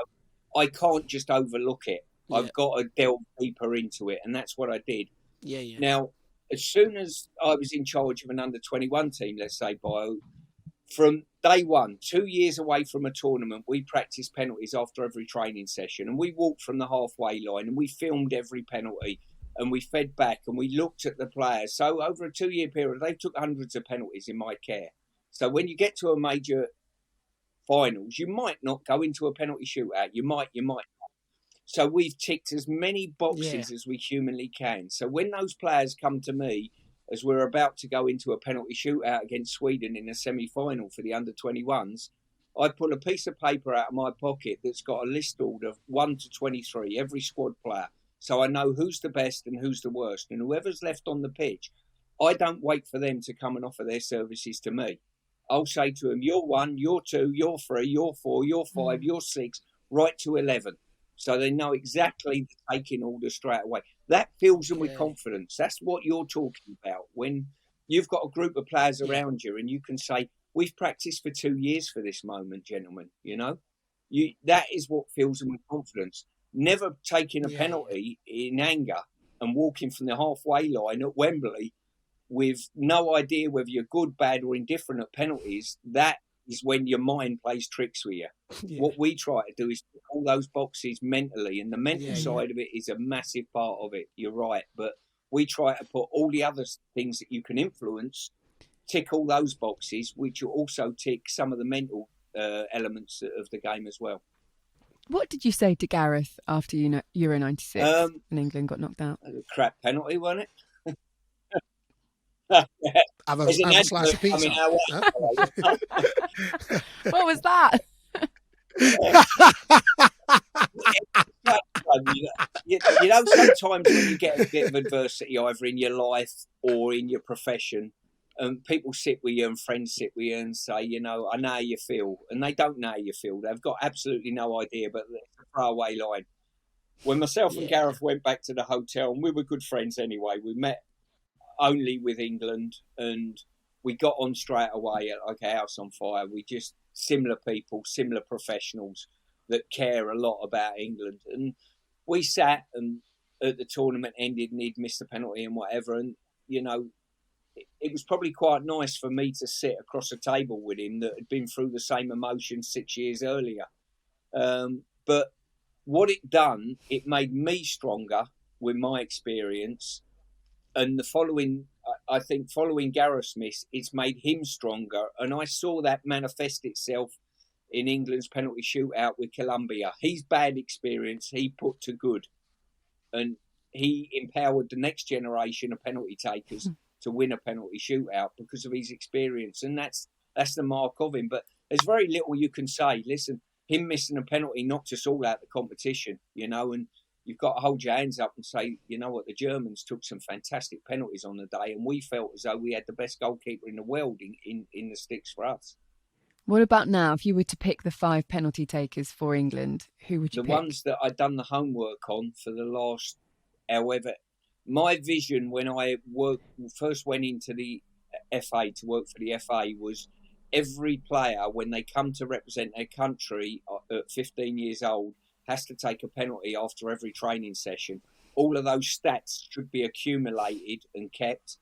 I can't just overlook it. Yeah. I've got to delve deeper into it, and that's what I did. Yeah. Now, as soon as I was in charge of an under-21 team, let's say, from day one, 2 years away from a tournament, we practiced penalties after every training session, and we walked from the halfway line and we filmed every penalty and we fed back and we looked at the players. So over a 2-year period, they took hundreds of penalties in my care. So when you get to a major finals, you might not go into a penalty shootout. You might not. So we've ticked as many boxes as we humanly can. So when those players come to me, as we're about to go into a penalty shootout against Sweden in a semi-final for the under-21s, I pull a piece of paper out of my pocket that's got a list order of 1 to 23, every squad player. So I know who's the best and who's the worst. And whoever's left on the pitch, I don't wait for them to come and offer their services to me. I'll say to them, you're 1, you're 2, you're 3, you're 4, you're 5, you're 6, right to 11. So they know exactly the taking order straight away. That fills them with confidence. That's what you're talking about. When you've got a group of players around you and you can say, we've practiced for 2 years for this moment, gentlemen, you know? That is what fills them with confidence. Never taking a penalty in anger and walking from the halfway line at Wembley with no idea whether you're good, bad or indifferent at penalties, that is when your mind plays tricks with you. What we try to do is tick all those boxes mentally, and the mental side of it is a massive part of it. You're right. But we try to put all the other things that you can influence, tick all those boxes, which will also tick some of the mental elements of the game as well. What did you say to Gareth after Euro 96 when England got knocked out? A crap penalty, wasn't it? Have a slice of pizza. What was that? You know, sometimes when you get a bit of adversity, either in your life or in your profession, people sit with you and friends sit with you and say, you know, I know how you feel. And they don't know how you feel. They've got absolutely no idea, but it's a throwaway line. When myself and Gareth went back to the hotel, and we were good friends anyway, we met only with England and we got on straight away like a house on fire. We just similar people, similar professionals that care a lot about England. And we sat and at the tournament ended and he'd missed a penalty and whatever. And, you know, it was probably quite nice for me to sit across a table with him that had been through the same emotions 6 years earlier. But what it done, it made me stronger with my experience. And following Gareth's miss, it's made him stronger. And I saw that manifest itself in England's penalty shootout with Colombia. His bad experience, he put to good. And he empowered the next generation of penalty takers to win a penalty shootout because of his experience. And that's the mark of him. But there's very little you can say. Listen, him missing a penalty knocked us all out of the competition, you know, and you've got to hold your hands up and say, you know what, the Germans took some fantastic penalties on the day and we felt as though we had the best goalkeeper in the world in the sticks for us. What about now? If you were to pick the 5 penalty takers for England, who would you pick? The ones that I'd done the homework on for the last, however, my vision when I first went into the FA to work for the FA was every player, when they come to represent their country at 15 years old, has to take a penalty after every training session. All of those stats should be accumulated and kept,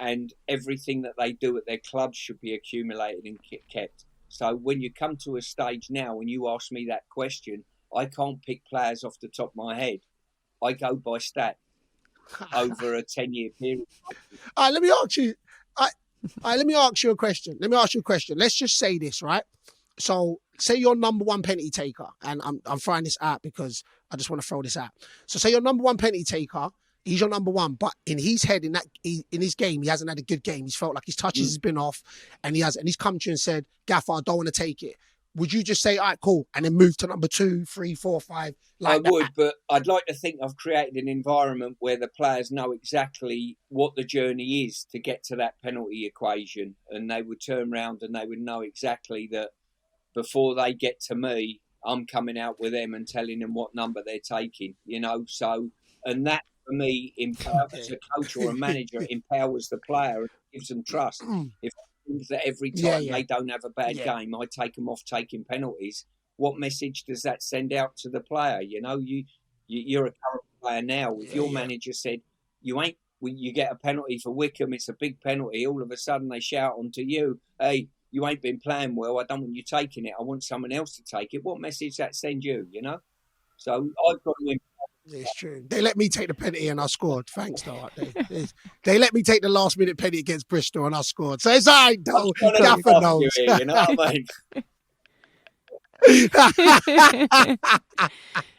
and everything that they do at their clubs should be accumulated and kept. So when you come to a stage now and you ask me that question, I can't pick players off the top of my head. I go by stat. over a 10-year period. All right, let me ask you. All right, let me ask you a question. Let's just say this, right? So, say you're number one penalty taker, and I'm throwing this out because I just want to throw this out. So, say you're number one penalty taker. He's your number one, but in his head, in his game, he hasn't had a good game. He's felt like his touches has been off, and he's come to you and said, "Gaffer, I don't want to take it." Would you just say, "All right, cool," and then move to number 2, 3, 4, 5? I would, but I'd like to think I've created an environment where the players know exactly what the journey is to get to that penalty equation, and they would turn around and they would know exactly that before they get to me, I'm coming out with them and telling them what number they're taking, So, and that for me, as a coach or a manager, empowers the player and gives them trust. If I think that every time they don't have a bad game, I take them off taking penalties, what message does that send out to the player? You're a current player now. If your manager said, you get a penalty for Wickham, it's a big penalty, all of a sudden they shout onto you, "Hey, you ain't been playing well, I don't want you taking it, I want someone else to take it." What message that send you, So I've got to... It's true. They let me take the penalty and I scored. Thanks, though. They let me take the last minute penalty against Bristol and I scored. So it's all right, though. Gaffer knows. You know what I mean?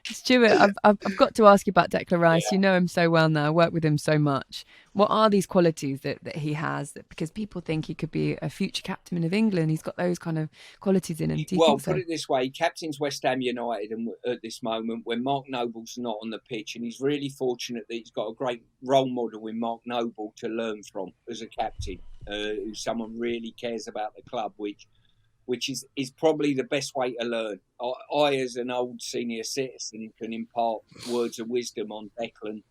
Stuart, I've got to ask you about Declan Rice. You know him so well now. I work with him so much. What are these qualities that he has? Because people think he could be a future captain of England. He's got those kind of qualities in him. Do you think so? Put it this way: he captains West Ham United at this moment when Mark Noble's not on the pitch, and he's really fortunate that he's got a great role model in Mark Noble to learn from as a captain, who's someone really cares about the club, which is probably the best way to learn. I, as an old senior citizen, can impart words of wisdom on Declan,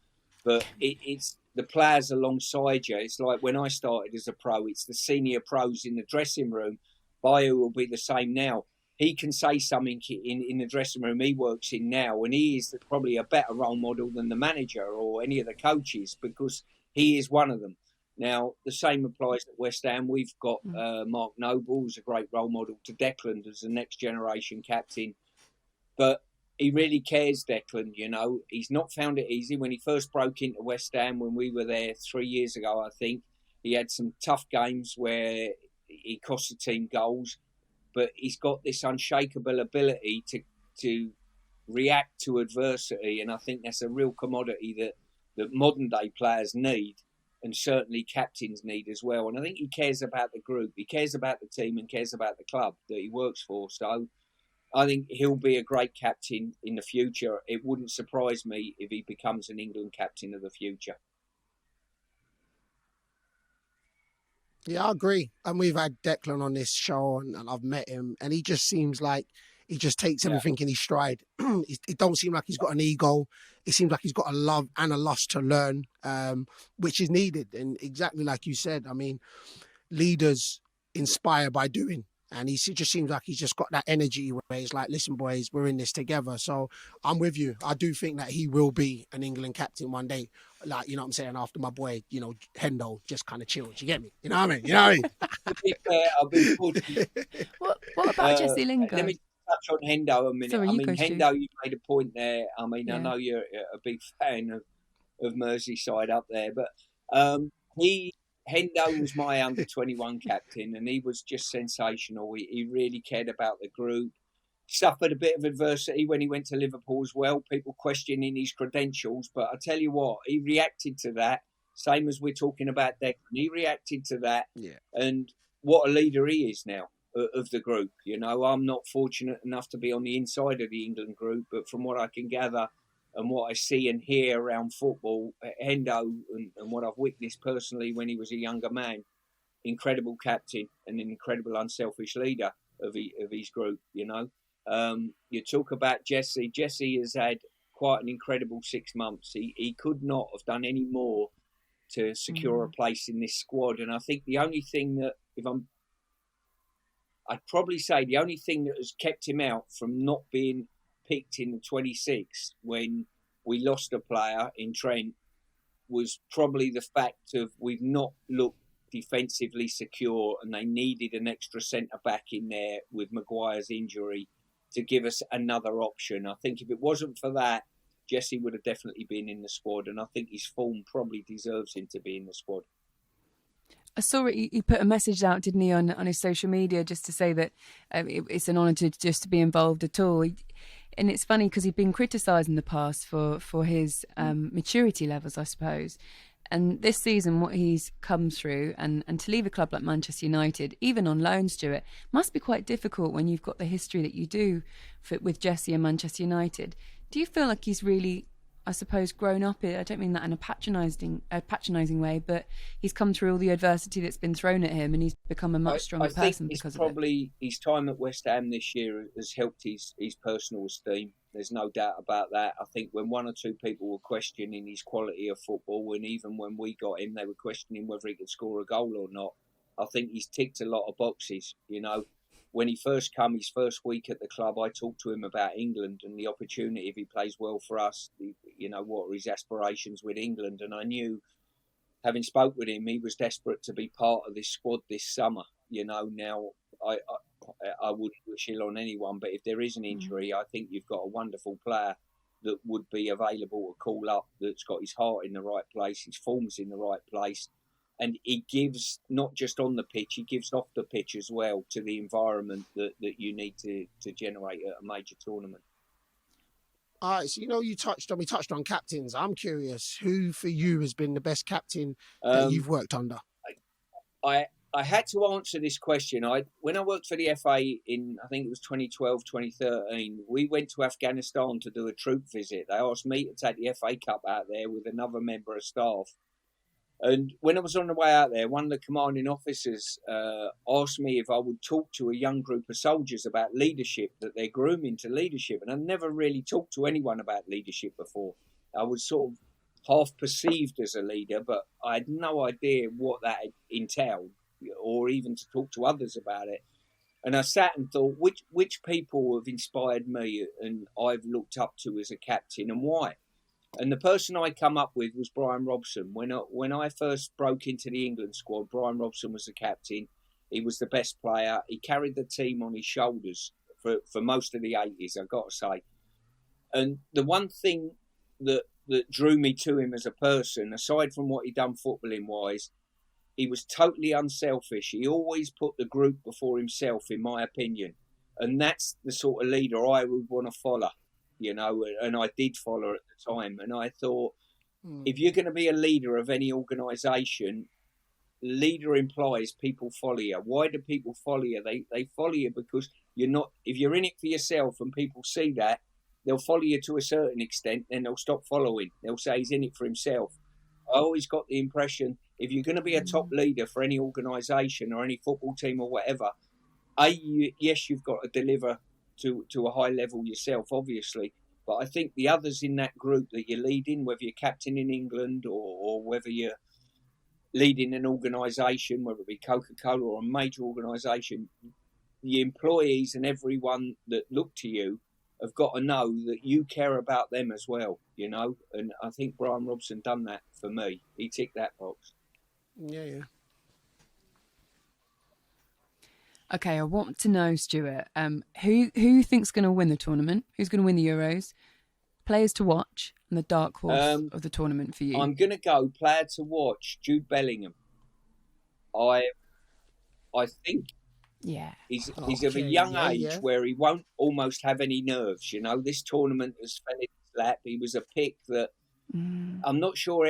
but it's the players alongside you. It's like when I started as a pro, it's the senior pros in the dressing room. Bayo will be the same now. He can say something in the dressing room he works in now, and he is probably a better role model than the manager or any of the coaches because he is one of them. Now, the same applies at West Ham. We've got Mark Noble, who's a great role model to Declan as the next generation captain. But he really cares, Declan, He's not found it easy. When he first broke into West Ham, when we were there 3 years ago, I think, he had some tough games where he cost the team goals. But he's got this unshakable ability to react to adversity. And I think that's a real commodity that modern-day players need. And certainly captains need as well. And I think he cares about the group. He cares about the team and cares about the club that he works for. So I think he'll be a great captain in the future. It wouldn't surprise me if he becomes an England captain of the future. Yeah, I agree. And we've had Declan on this show and I've met him. And he just seems like he just takes everything in his stride. It don't seem like he's got an ego. It seems like he's got a love and a lust to learn, which is needed. And exactly like you said, I mean, leaders inspire by doing. And he just seems like he's just got that energy where he's like, listen, boys, we're in this together. So I'm with you. I do think that he will be an England captain one day. Like, you know what I'm saying? After my boy, Hendo just kind of chilled. You get me? You know what I mean? To be fair, I've been fortunate. What about Jesse Lingard? Let me touch on Hendo a minute. Sorry, Hendo, you made a point there. I know you're a big fan of Merseyside up there, but Hendo was my under-21 captain, and he was just sensational. He really cared about the group. Suffered a bit of adversity when he went to Liverpool as well, people questioning his credentials. But I tell you what, he reacted to that, same as we're talking about Declan. He reacted to that, and what a leader he is now of the group. I'm not fortunate enough to be on the inside of the England group, but from what I can gather and what I see and hear around football, Hendo and what I've witnessed personally when he was a younger man, incredible captain and an incredible unselfish leader of his group, You talk about Jesse. Jesse has had quite an incredible 6 months. He could not have done any more to secure a place in this squad. And I think the only thing that, I'd probably say the only thing that has kept him out from not being picked in the 26 when we lost a player in Trent was probably the fact of we've not looked defensively secure, and they needed an extra centre-back in there with Maguire's injury to give us another option. I think if it wasn't for that, Jesse would have definitely been in the squad, and I think his form probably deserves him to be in the squad. I saw it. He put a message out, didn't he, on his social media, just to say that it's an honour to be involved at all. And it's funny because he'd been criticised in the past for his maturity levels, I suppose. And this season, what he's come through, and to leave a club like Manchester United, even on loan, Stuart, must be quite difficult when you've got the history that you do with Jesse and Manchester United. Do you feel like he's really, I suppose, grown up? I don't mean that in a patronising way, but he's come through all the adversity that's been thrown at him, and he's become a much stronger person because of it. Probably his time at West Ham this year has helped his personal esteem. There's no doubt about that. I think when one or two people were questioning his quality of football, and even when we got him, they were questioning whether he could score a goal or not. I think he's ticked a lot of boxes, you know. When he first came, his first week at the club, I talked to him about England and the opportunity, if he plays well for us, you know, what are his aspirations with England. And I knew, having spoke with him, he was desperate to be part of this squad this summer. You know, now I wouldn't wish ill on anyone, but if there is an injury, I think you've got a wonderful player that would be available to call up, that's got his heart in the right place, his form's in the right place. And he gives, not just on the pitch, he gives off the pitch as well to the environment that you need to generate at a major tournament. All right, so, you know, we touched on captains. I'm curious, who for you has been the best captain that you've worked under? I had to answer this question. When I worked for the FA in, I think it was 2012, 2013, we went to Afghanistan to do a troop visit. They asked me to take the FA Cup out there with another member of staff. And when I was on the way out there, one of the commanding officers asked me if I would talk to a young group of soldiers about leadership, that they're grooming to leadership. And I'd never really talked to anyone about leadership before. I was sort of half perceived as a leader, but I had no idea what that entailed, or even to talk to others about it. And I sat and thought, which people have inspired me and I've looked up to as a captain, and why? And the person I come up with was Brian Robson. When I first broke into the England squad, Brian Robson was the captain. He was the best player. He carried the team on his shoulders for most of the 80s, I've got to say. And the one thing that drew me to him as a person, aside from what he'd done footballing-wise, he was totally unselfish. He always put the group before himself, in my opinion. And that's the sort of leader I would want to follow. You know, and I did follow at the time. And I thought, if you're going to be a leader of any organisation, leader implies people follow you. Why do people follow you? They follow you because you're not, if you're in it for yourself and people see that, they'll follow you to a certain extent, then they'll stop following. They'll say he's in it for himself. I always got the impression, if you're going to be a top leader for any organisation or any football team or whatever, yes, you've got to deliver to a high level yourself, obviously. But I think the others in that group that you're leading, whether you're captain in England or whether you're leading an organisation, whether it be Coca-Cola or a major organisation, the employees and everyone that look to you have got to know that you care about them as well, you know. And I think Brian Robson done that for me. He ticked that box. Yeah. Okay, I want to know, Stuart, who you think's going to win the tournament? Who's going to win the Euros? Players to watch and the dark horse of the tournament for you? I'm going to go player to watch, Jude Bellingham. I think he's of a young age where he won't almost have any nerves. You know, this tournament has fell in his lap. He was a pick that I'm not sure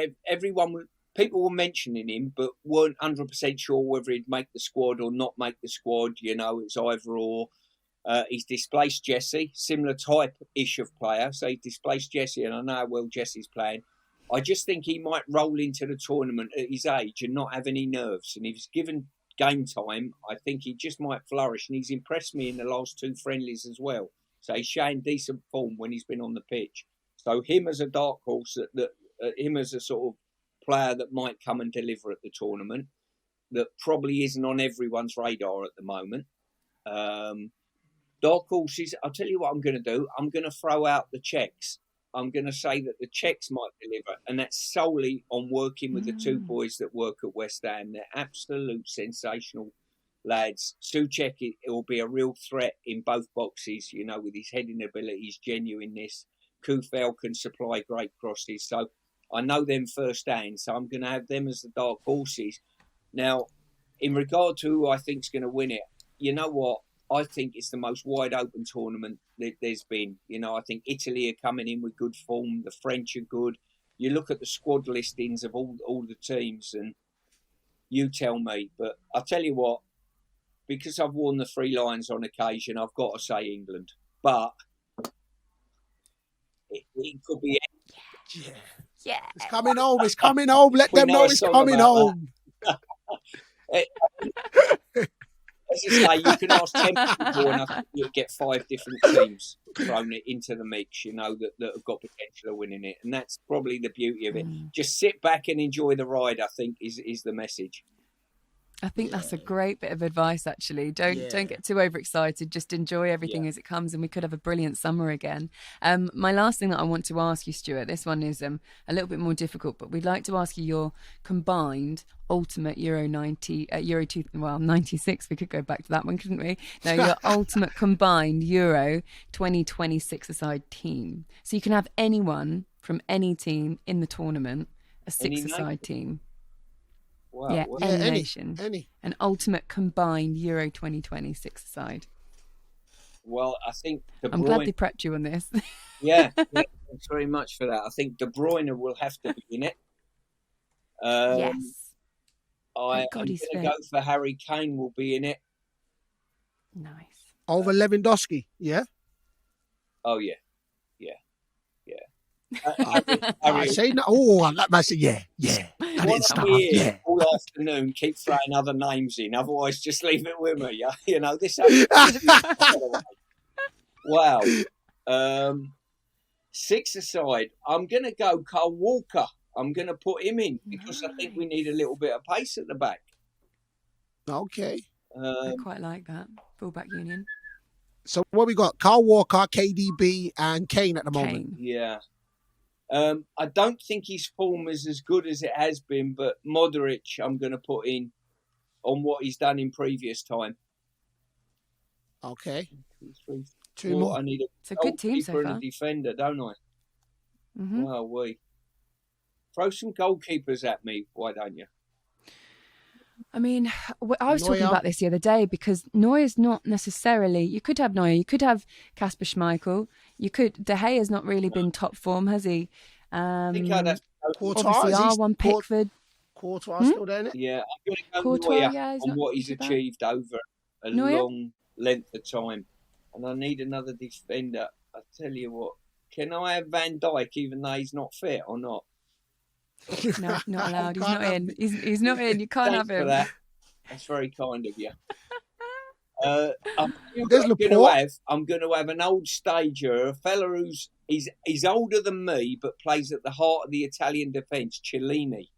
people were mentioning him, but weren't 100% sure whether he'd make the squad or not make the squad. You know, it's either or. He's displaced Jesse, similar type-ish of player. So he's displaced Jesse, and I know how well Jesse's playing. I just think he might roll into the tournament at his age and not have any nerves. And if he's given game time, I think he just might flourish. And he's impressed me in the last two friendlies as well. So he's showing decent form when he's been on the pitch. So him as a dark horse, him as a sort of player that might come and deliver at the tournament, that probably isn't on everyone's radar at the moment. Dark horses, I'll tell you what I'm going to do. I'm going to throw out the Czechs. I'm going to say that the Czechs might deliver, and that's solely on working with the two boys that work at West Ham. They're absolute sensational lads. Souček, it will be a real threat in both boxes, you know, with his heading ability, his genuineness. Kufel can supply great crosses. So I know them firsthand. So I'm going to have them as the dark horses. Now, in regard to who I think is going to win it, you know what? I think it's the most wide open tournament that there's been. I think Italy are coming in with good form. The French are good. You look at the squad listings of all the teams, and you tell me. But I'll tell you what, because I've worn the 3 lions on occasion, I've got to say England. But it could be. Yeah. It's coming home. It's coming home. Let them know it's coming home. As I say, you can ask 10 people and I think you'll get 5 different teams thrown into the mix, that have got potential of winning it. And that's probably the beauty of it. Just sit back and enjoy the ride, I think, is the message. I think that's a great bit of advice, actually. Don't get too overexcited. Just enjoy everything as it comes, and we could have a brilliant summer again. My last thing that I want to ask you, Stuart, this one is a little bit more difficult, but we'd like to ask you your combined ultimate Euro 96. We could go back to that one, couldn't we? No, your ultimate combined Euro 2026-a-side team. So you can have anyone from any team in the tournament, a 6-a-side team. Wow. Yeah, any nation. Any. An ultimate combined Euro 2026 aside. Well, I think I'm glad they prepped you on this. Yeah, thanks very much for that. I think De Bruyne will have to be in it. Yes. I'm going to go for Harry Kane will be in it. Nice. Over Lewandowski, yeah? Oh, yeah. I say no. Oh, I say yeah. I didn't start. Yeah. All afternoon, keep throwing other names in. Otherwise, just leave it with me. Yeah, this. Wow. 6-a-side. I'm going to go Kyle Walker. I'm going to put him in because I think we need a little bit of pace at the back. Okay. I quite like that. Fullback union. So what we got? Kyle Walker, KDB, and Kane at the moment. Yeah. I don't think his form is as good as it has been, but Modric I'm going to put in on what he's done in previous time. Okay. 2 more. I need it's a good team so far. And a defender, don't I? Mm-hmm. Wow, throw some goalkeepers at me, why don't you? I mean, I was talking about this the other day because Neuer's not necessarily. You could have Neuer, you could have Kasper Schmeichel, you could. De Gea's not really been top form, has he? I think obviously, R1 Pickford. Courtois still there, isn't it? Yeah, I'm going to go Neuer on what he's achieved over a long length of time, and I need another defender. I tell you what, can I have Van Dijk even though he's not fit or not? No, not allowed. He's not in. He's not in. You can't have him. For that. That's very kind of you. I'm going to have an old stager, a fella who's he's older than me, but plays at the heart of the Italian defence, Cellini.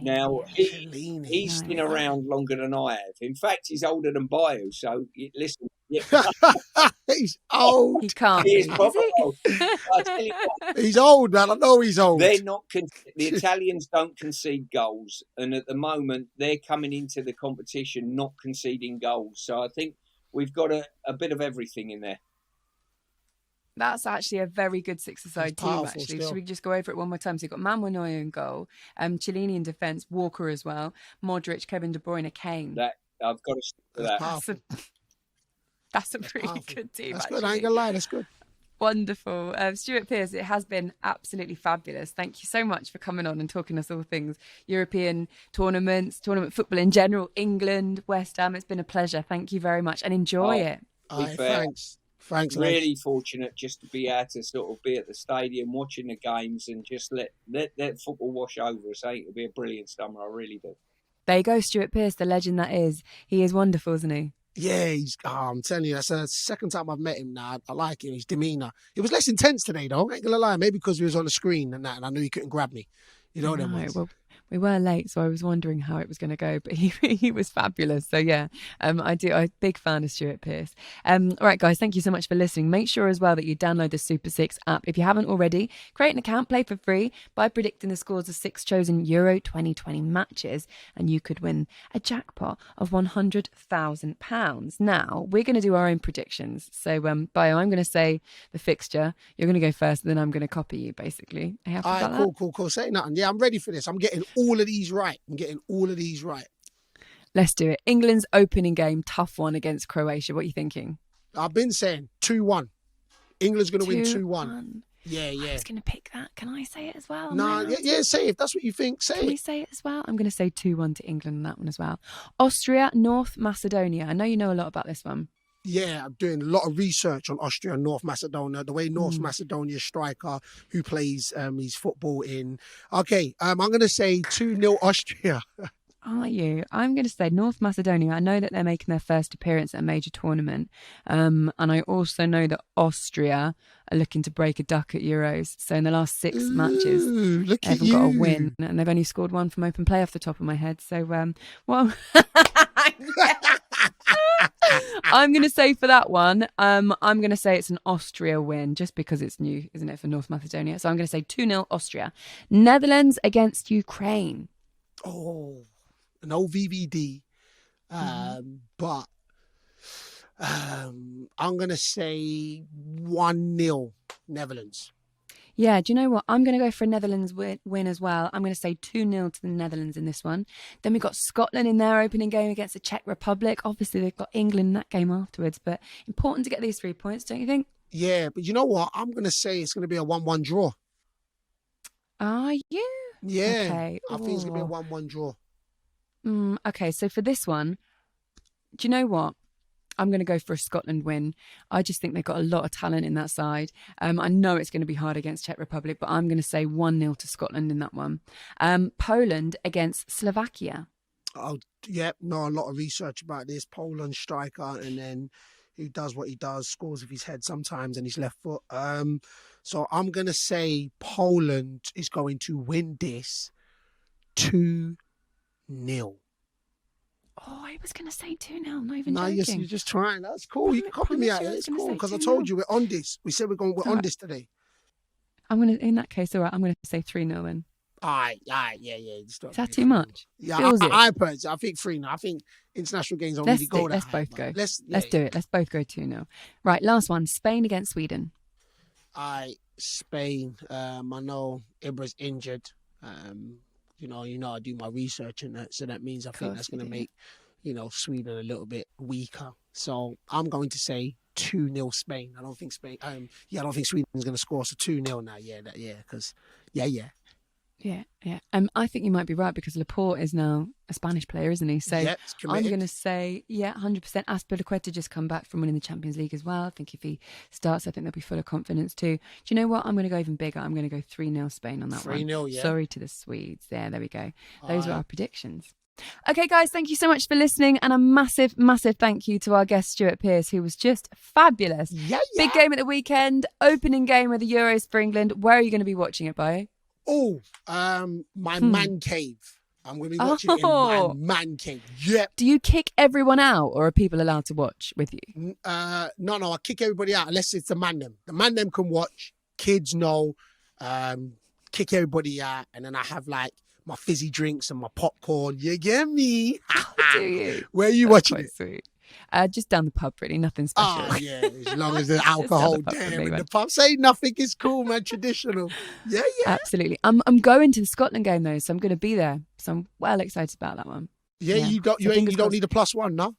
Now he's been around longer than I have. In fact, he's older than Bayo. So listen, he's old. He can't. He is proper old. I tell you what, he's old, man. I know he's old. They're not. The Italians don't concede goals, and at the moment they're coming into the competition not conceding goals. So I think we've got a bit of everything in there. That's actually a very good 6-a-side team, actually. Still. Should we just go over it one more time? So you've got Manuel Neuer in goal, Cellini in defence, Walker as well, Modric, Kevin De Bruyne, Kane. That I've got to stick with that. That's a pretty good team, That's actually. good. I ain't gonna lie, that's good. Wonderful. Stuart Pearce, it has been absolutely fabulous. Thank you so much for coming on and talking us all things European tournaments, tournament football in general, England, West Ham. It's been a pleasure. Thank you very much and enjoy it. Thanks. Really fortunate just to be able to sort of be at the stadium watching the games and just let football wash over us. I think it'll be a brilliant summer. I really do. There you go, Stuart Pearce, the legend that is. He is wonderful, isn't he? Yeah, I'm telling you, that's the second time I've met him now. I like him, his demeanour. It was less intense today, though. I ain't gonna lie. Maybe because he was on the screen and that, and I knew he couldn't grab me. You know what I mean? We were late, so I was wondering how it was going to go, but he was fabulous. So yeah, I'm a big fan of Stuart Pearce. All right, guys, thank you so much for listening. Make sure as well that you download the Super 6 app. If you haven't already, create an account, play for free by predicting the scores of 6 chosen Euro 2020 matches, and you could win a jackpot of £100,000. Now, we're going to do our own predictions. So, Bio, I'm going to say the fixture. You're going to go first, and then I'm going to copy you, basically. Are you happy about that? Cool. Say nothing. Yeah, I'm ready for this. I'm getting all of these right. Let's do it. England's opening game, tough one against Croatia. What are you thinking? I've been saying 2-1. England's going to win 2-1. Yeah. I was going to pick that. Can I say it as well? Say it. If that's what you think, say it. Can we say it as well? I'm going to say 2-1 to England in that one as well. Austria, North Macedonia. I know you know a lot about this one. Yeah, I'm doing a lot of research on Austria and North Macedonia. The way North Macedonia striker who plays his football in. Okay, I'm going to say 2-0 Austria. Are you? I'm going to say North Macedonia. I know that they're making their first appearance at a major tournament. And I also know that Austria are looking to break a duck at Euros. So in the last 6 matches, they haven't got a win. And they've only scored 1 from open play off the top of my head. So, well... I'm going to say for that one, I'm going to say it's an Austria win just because it's new, isn't it, for North Macedonia? So I'm going to say 2-0 Austria. Netherlands against Ukraine. Oh, no VVD. But I'm going to say 1-0 Netherlands. Yeah, do you know what? I'm going to go for a Netherlands win as well. I'm going to say 2-0 to the Netherlands in this one. Then we've got Scotland in their opening game against the Czech Republic. Obviously, they've got England in that game afterwards, but important to get these 3 points, don't you think? Yeah, but you know what? I'm going to say it's going to be a 1-1 draw. Are you? Yeah, okay. I think it's going to be a 1-1 draw. Okay, so for this one, do you know what? I'm going to go for a Scotland win. I just think they've got a lot of talent in that side. I know it's going to be hard against Czech Republic, but I'm going to say 1-0 to Scotland in that one. Poland against Slovakia. Oh, yeah, know a lot of research about this. Poland striker, and then he does what he does, scores with his head sometimes and his left foot. So I'm going to say Poland is going to win this 2-0. Oh, I was going to say 2-0, not even joking. Yes, you're just trying. That's cool. You can copy me out. It's cool because I told you we're on this. We said we're on this today. In that case, all right, I'm going to say 3-0 then. All right, yeah. Is that too much? Yeah, I think 3-0. I think international games don't really go that Let's high, both go. Let's do it. Let's both go 2-0. Right, last one. Spain against Sweden. Spain. I know Ibra's injured. You know, I do my research and that, so that means I think that's going to make, Sweden a little bit weaker. So I'm going to say 2-0 Spain. I don't think Spain. I don't think Sweden's going to score. So 2-0 now. Yeah. I think you might be right because Laporte is now a Spanish player, isn't he? So I'm going to say, 100%. Azpilicueta just come back from winning the Champions League as well. I think if he starts, I think they'll be full of confidence too. Do you know what? I'm going to go even bigger. I'm going to go 3-0 Spain on that 3-0, yeah. Sorry to the Swedes. There we go. Those were our predictions. Okay, guys, thank you so much for listening. And a massive, massive thank you to our guest, Stuart Pearce, who was just fabulous. Yeah. Big game at the weekend. Opening game of the Euros for England. Where are you going to be watching it, Bio? Oh, my man cave. I'm going to be watching it in my man cave. Yep. Do you kick everyone out or are people allowed to watch with you? No, I kick everybody out unless it's the man them. The man them can watch. Kids know. Kick everybody out. And then I have like my fizzy drinks and my popcorn. You get me? Do you? Where are you watching it? Sweet. Just down the pub, really. Nothing special. Oh, yeah. As long as there's alcohol there in the pub. Say nothing is cool, man. Traditional. Yeah. Absolutely. I'm going to the Scotland game, though, so I'm going to be there. So I'm well excited about that one. Yeah. You don't need a +1, no?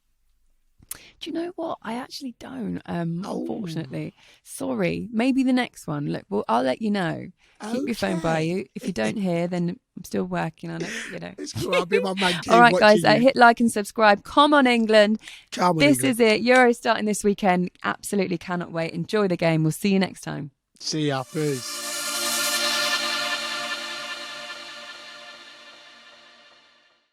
Do you know what? I actually don't, unfortunately. Sorry. Maybe the next one. Look, I'll let you know. Keep your phone by you. If you don't hear, then I'm still working on it, It's cool. I'll be my man. All right, guys, hit like and subscribe. Come on, England. This is it. Euro starting this weekend. Absolutely cannot wait. Enjoy the game. We'll see you next time. See ya. Peace.